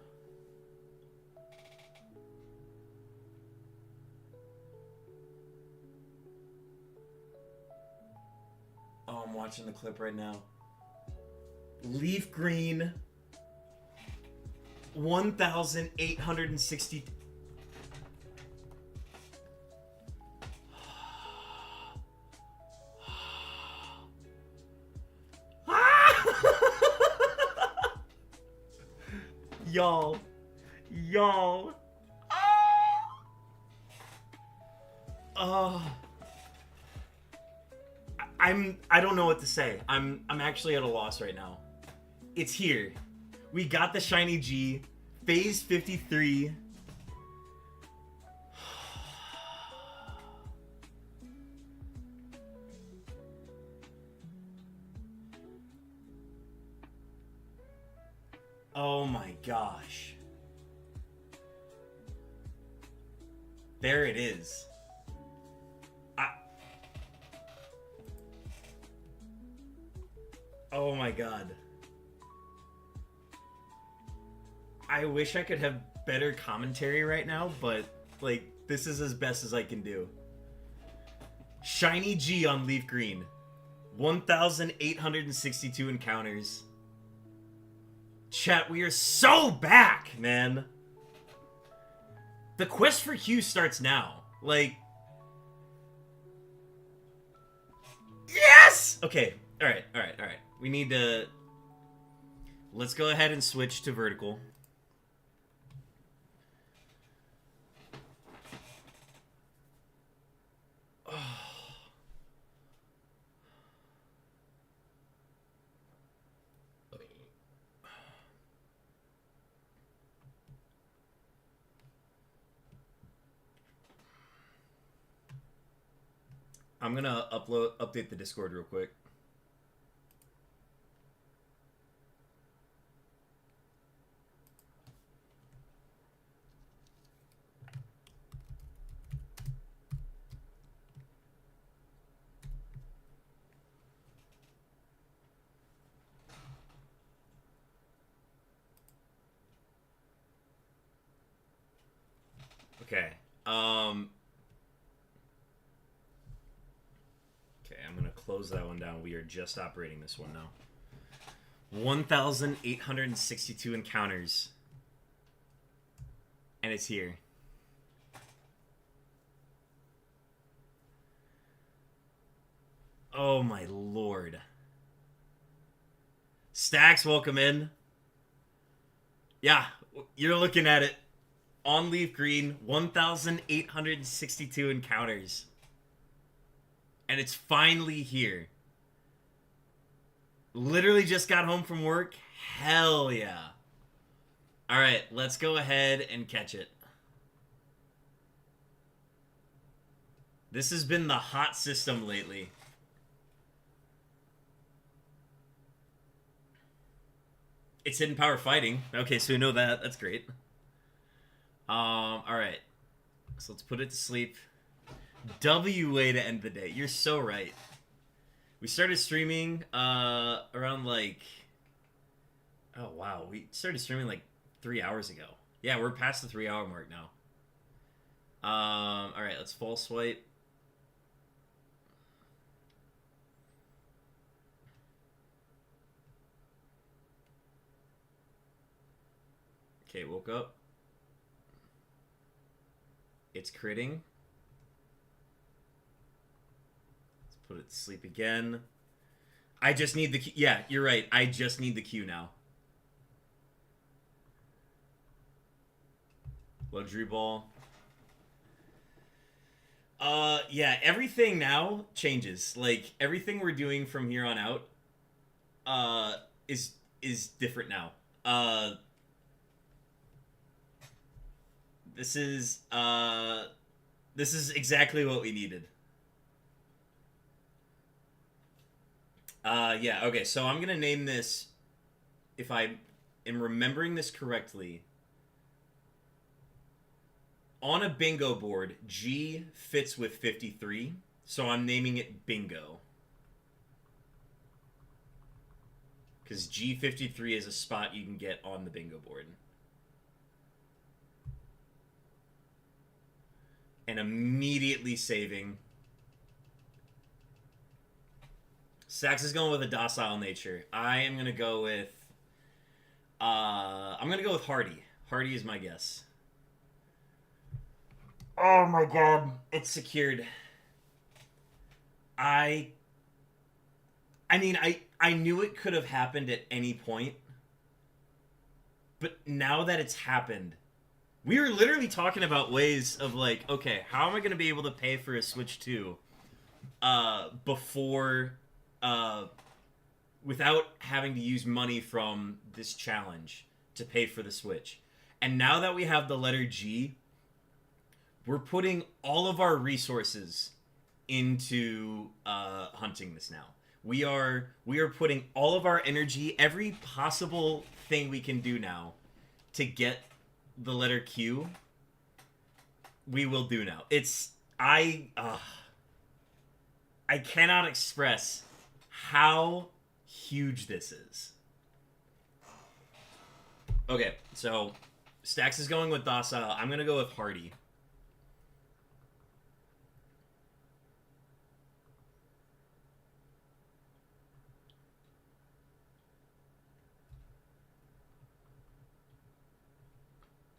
Oh, I'm watching the clip right now. LeafGreen. 1,860. Y'all. Oh. I don't know what to say. I'm actually at a loss right now. It's here. We got the shiny G, phase 53. Oh my gosh. There it is. Oh my god. I wish I could have better commentary right now, but, like, this is as best as I can do. Shiny G on LeafGreen. 1,862 encounters. Chat, we are so back, man. The quest for Q starts now. Like... Yes! Okay, alright. We need to... Let's go ahead and switch to vertical. I'm gonna update the Discord real quick. Okay. Okay, I'm gonna close that one down. We are just operating this one now. 1,862 encounters. And it's here. Oh my lord. Stacks, welcome in. Yeah, you're looking at it. On LeafGreen, 1,862 encounters. And it's finally here. Literally just got home from work. Hell yeah. Alright, let's go ahead and catch it. This has been the hot system lately. It's hidden power fighting. Okay, so we know that. That's great. Alright. So let's put it to sleep. W way to end the day. You're so right. We started streaming around like... Oh, wow. We started streaming like 3 hours ago. Yeah, we're past the 3 hour mark now. Alright, let's full swipe. Okay, woke up. It's critting. Let's put it to sleep again. I just need the Q. Yeah, you're right. I just need the Q now. Luxury ball. Yeah, everything now changes. Like, everything we're doing from here on out, is different now. This is exactly what we needed. Yeah, okay, so I'm gonna name this, if I am remembering this correctly, on a bingo board, G fits with 53, so I'm naming it Bingo. Because G53 is a spot you can get on the bingo board. And immediately saving. Sax is going with a docile nature. I am going to go with... I'm going to go with Hardy. Hardy is my guess. Oh my god. It's secured. I mean, I knew it could have happened at any point. But now that it's happened... We were literally talking about ways of like, okay, how am I going to be able to pay for a Switch 2 before without having to use money from this challenge to pay for the Switch. And now that we have the letter G, we're putting all of our resources into hunting this now. We are putting all of our energy, every possible thing we can do now to get the letter Q. We will do now. I cannot express how huge this is. Okay, so Stax is going with docile. I'm gonna go with hardy.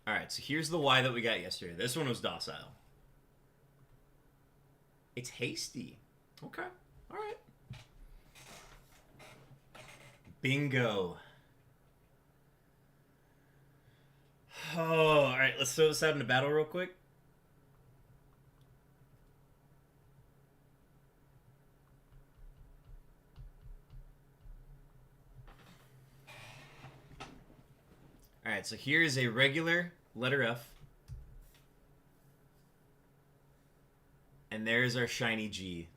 Alright, so here's the Y that we got yesterday. This one was docile. It's hasty. Okay. Alright. Bingo. Oh, alright, let's throw this out into battle real quick. Alright, so here is a regular letter F. And there's our shiny G.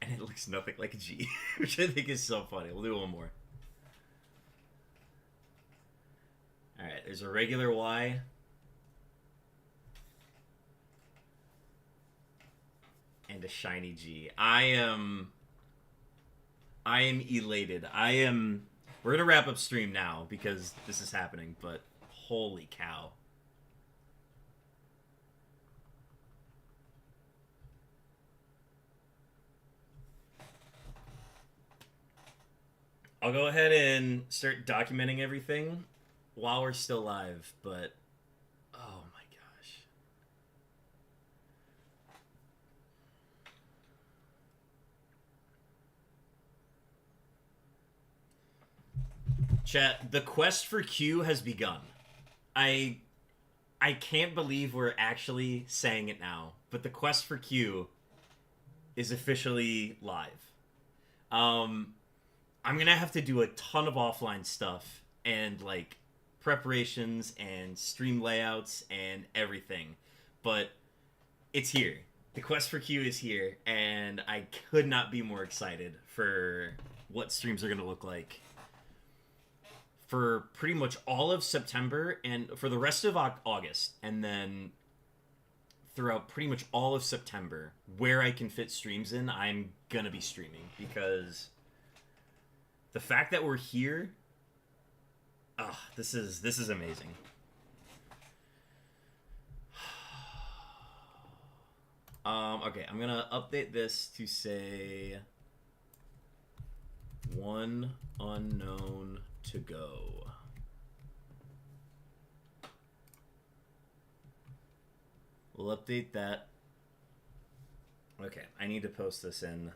And it looks nothing like a G, which I think is so funny. We'll do one more. Alright, there's a regular Y. And a shiny G. I am elated. We're gonna wrap up stream now because this is happening, but holy cow. I'll go ahead and start documenting everything while we're still live, but oh my gosh. Chat, the quest for Q has begun. I can't believe we're actually saying it now, but the quest for Q is officially live. I'm gonna have to do a ton of offline stuff and like preparations and stream layouts and everything, but it's here. The quest for Q is here, and I could not be more excited for what streams are gonna look like for pretty much all of September and for the rest of August, and then throughout pretty much all of September, where I can fit streams in, I'm gonna be streaming, because the fact that we're here, this is amazing. Okay, I'm gonna update this to say 1 unknown to go. We'll update that. Okay, I need to post this in.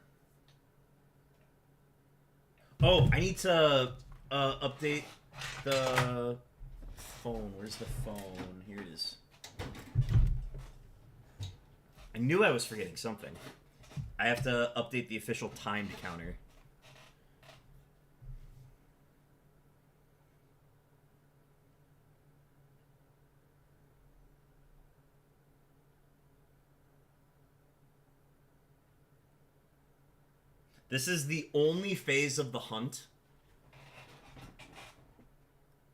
Oh, I need to update the phone. Where's the phone? Here it is. I knew I was forgetting something. I have to update the official timed counter. This is the only phase of the hunt.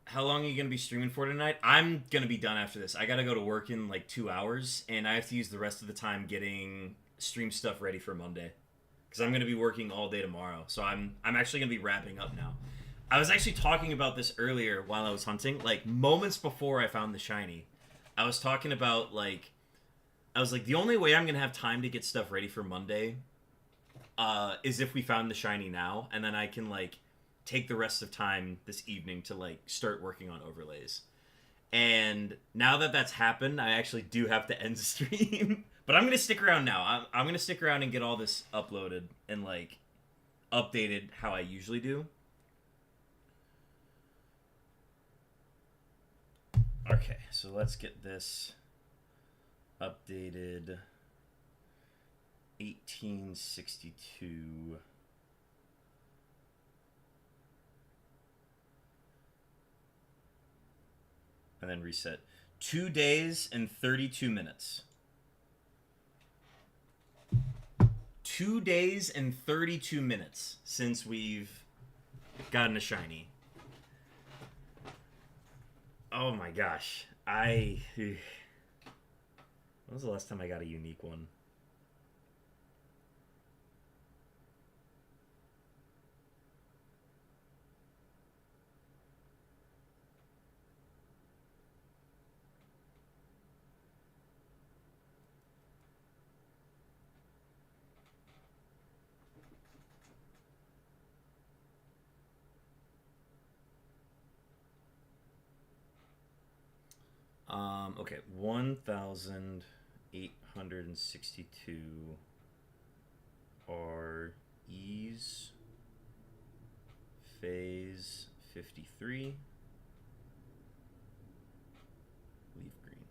How long are you going to be streaming for tonight? I'm going to be done after this. I got to go to work in like 2 hours, and I have to use the rest of the time getting stream stuff ready for Monday, because I'm going to be working all day tomorrow. So I'm actually going to be wrapping up now. I was actually talking about this earlier while I was hunting, like moments before I found the shiny. I was talking about like, I was like, the only way I'm going to have time to get stuff ready for Monday is if we found the shiny now, and then I can like take the rest of time this evening to like start working on overlays. And now that that's happened, I actually do have to end the stream. But I'm gonna stick around now. I'm gonna stick around and get all this uploaded and like updated how I usually do. Okay, so let's get this updated 1862. And then reset. 2 days and 32 minutes. 2 days and 32 minutes since we've gotten a shiny. Oh my gosh. When was the last time I got a unique one? Okay, 1,862 are E's, Phase 53, LeafGreen.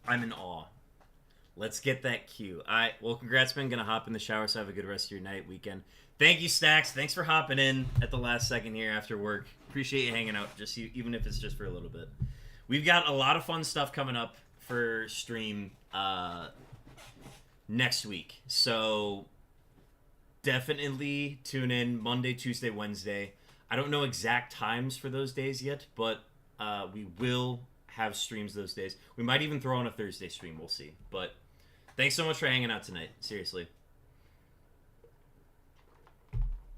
I'm in awe. Let's get that cue. Well, congrats, man. Gonna hop in the shower, so have a good rest of your night, weekend. Thank you, Stacks. Thanks for hopping in at the last second here after work. Appreciate you hanging out, even if it's just for a little bit. We've got a lot of fun stuff coming up for stream next week, so definitely tune in Monday, Tuesday, Wednesday. I don't know exact times for those days yet, but we will have streams those days. We might even throw on a Thursday stream. We'll see. But thanks so much for hanging out tonight. Seriously.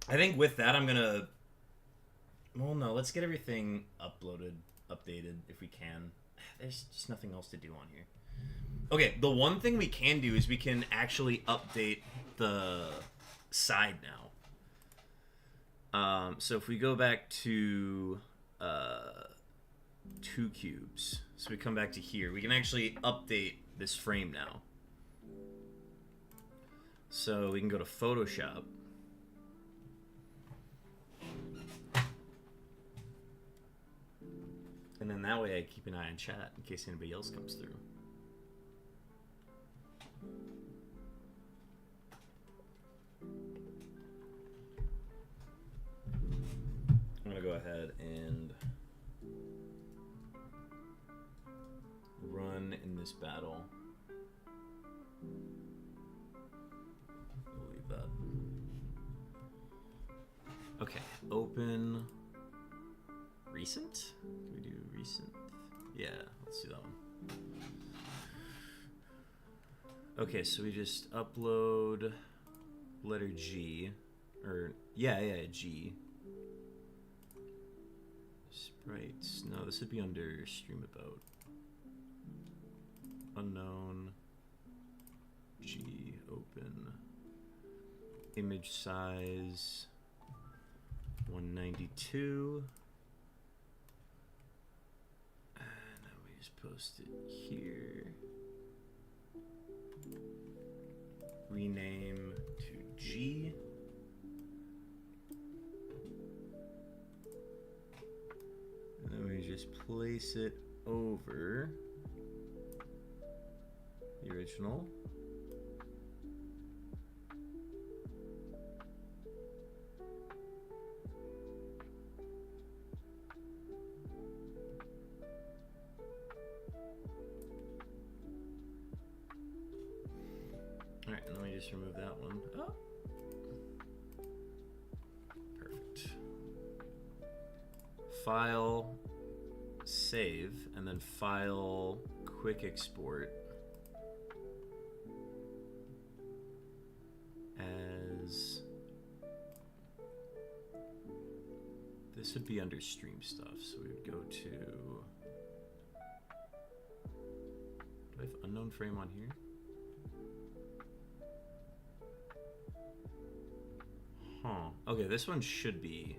I think with that, I'm going to... Well, no. Let's get everything updated if we can. There's just nothing else to do on here. Okay, the one thing we can do is we can actually update the side now. So if we go back to... 2 cubes. So we come back to here. We can actually update this frame now. So we can go to Photoshop. And then that way I keep an eye on chat in case anybody else comes through. I'm going to go ahead and run in this battle. We'll leave that. Okay, open recent? Can we do recent? Yeah, let's do that one. Okay, so we just upload letter G. Or, yeah, G. Sprites. No, this would be under stream about. Unown, G, open, image size 192, and now we just post it here, rename to G, and then we just place it over the original. Alright, and then we just remove that one. Oh. Perfect. File, save, and then file, quick export. As this would be under stream stuff, so we would go to. Do I have unknown frame on here? Huh. Okay, this one should be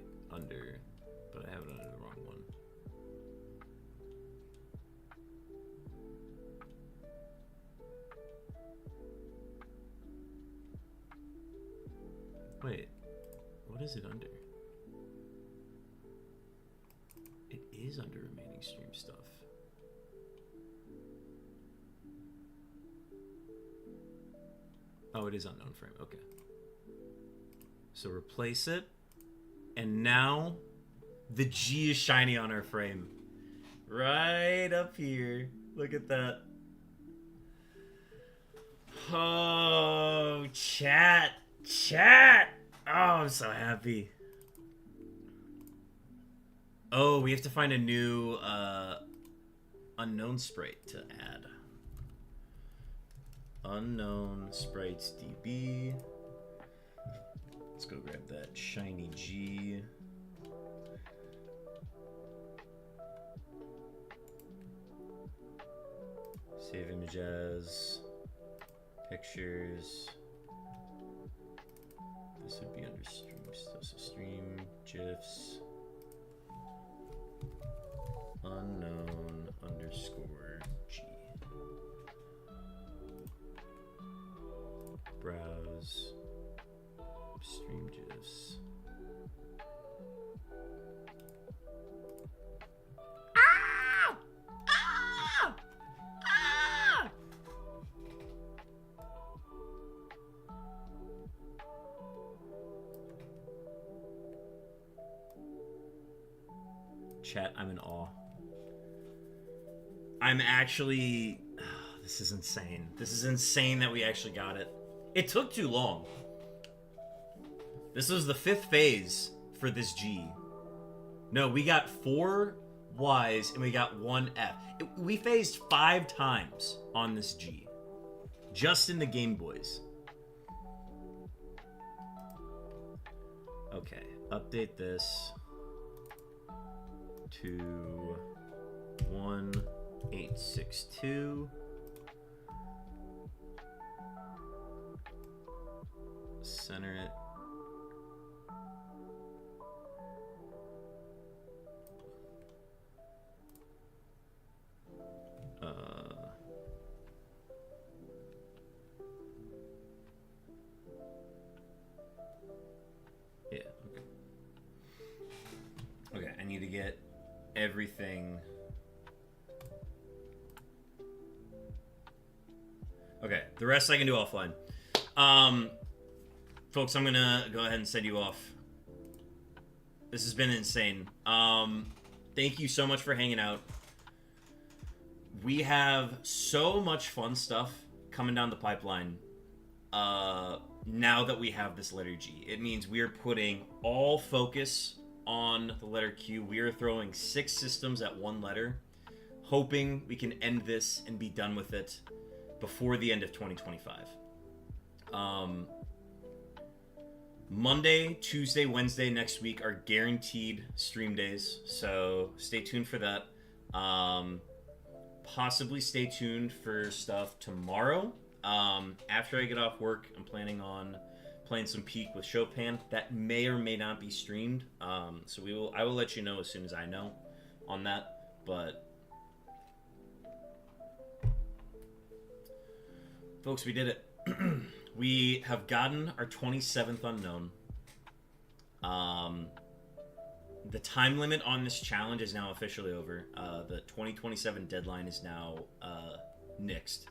Wait, what is it under? It is under remaining stream stuff. Oh, it is unknown frame. Okay. So replace it. And now the G is shiny on our frame. Right up here. Look at that. Oh, chat. Chat. Oh, I'm so happy. Oh, we have to find a new unknown sprite to add. Unknown sprites DB. Let's go grab that shiny G. Save image as pictures. This would be under stream stuff. So stream GIFs. Unknown underscore G. Browse. Stream GIFs. Ah! Ah! Ah! Chat, I'm in awe. I'm actually... this is insane. This is insane that we actually got it. It took too long. This was the 5th phase for this G. No, we got 4 Ys and we got 1 F. We phased 5 times on this G. Just in the Game Boys. Okay, update this to 1862. Center it. Yeah, okay. Okay, I need to get everything. Okay, the rest I can do offline. Folks, I'm gonna go ahead and send you off. This has been insane. Thank you so much for hanging out. We have so much fun stuff coming down the pipeline. Now that we have this letter G, it means we are putting all focus on the letter Q. We are throwing 6 systems at 1 letter, hoping we can end this and be done with it before the end of 2025. Monday, Tuesday, Wednesday next week are guaranteed stream days, so stay tuned for that. Possibly stay tuned for stuff tomorrow. After I get off work, I'm planning on playing some Peak with Chopin. That may or may not be streamed. So I will let you know as soon as I know on that. But folks, we did it. We have gotten our 27th unknown. The time limit on this challenge is now officially over. The 2027 deadline is now nixed.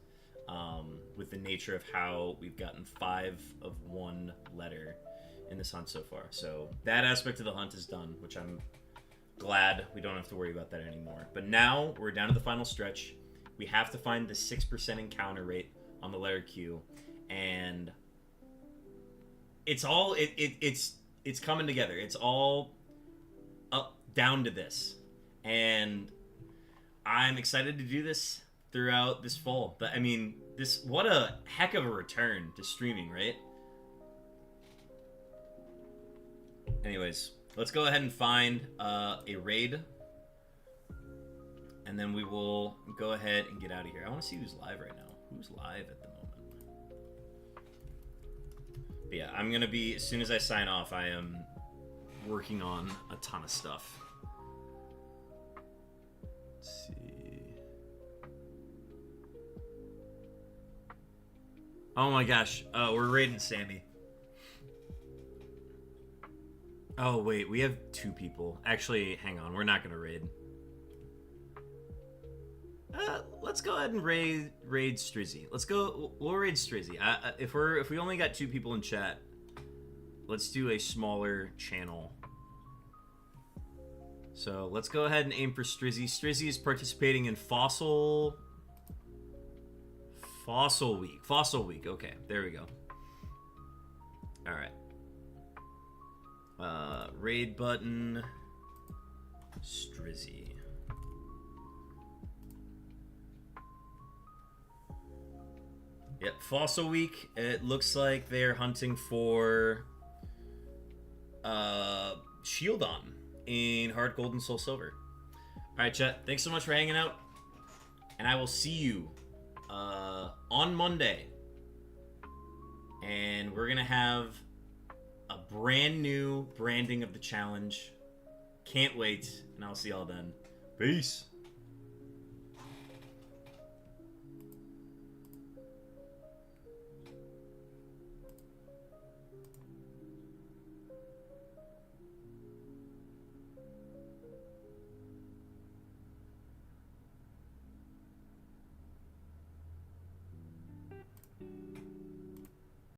With the nature of how we've gotten 5 of 1 letter in this hunt so far. So that aspect of the hunt is done, which I'm glad we don't have to worry about that anymore. But now we're down to the final stretch. We have to find the 6% encounter rate on the letter Q, and it's all it's coming together. It's all up down to this, and I'm excited to do this throughout this fall. But I mean, what a heck of a return to streaming, right? Anyways, let's go ahead and find a raid, and then we will go ahead and get out of here. I want to see who's live right now. Who's live at the moment? But yeah, I'm gonna be, as soon as I sign off, I am working on a ton of stuff. Let's see. Oh my gosh, we're raiding Sammy. Oh, wait, we have 2 people. Actually, hang on, we're not gonna raid. Let's go ahead and raid Strizzy. We'll raid Strizzy. If we only got 2 people in chat, let's do a smaller channel. So let's go ahead and aim for Strizzy. Strizzy is participating in Fossil Week. Fossil Week. Okay, there we go. All right. Raid button. Strizzy. Yep, Fossil Week. It looks like they're hunting for Shieldon in Hard Gold and Soul Silver. Alright, chat. Thanks so much for hanging out. And I will see you on Monday. And we're going to have a brand new branding of the challenge. Can't wait. And I'll see y'all then. Peace.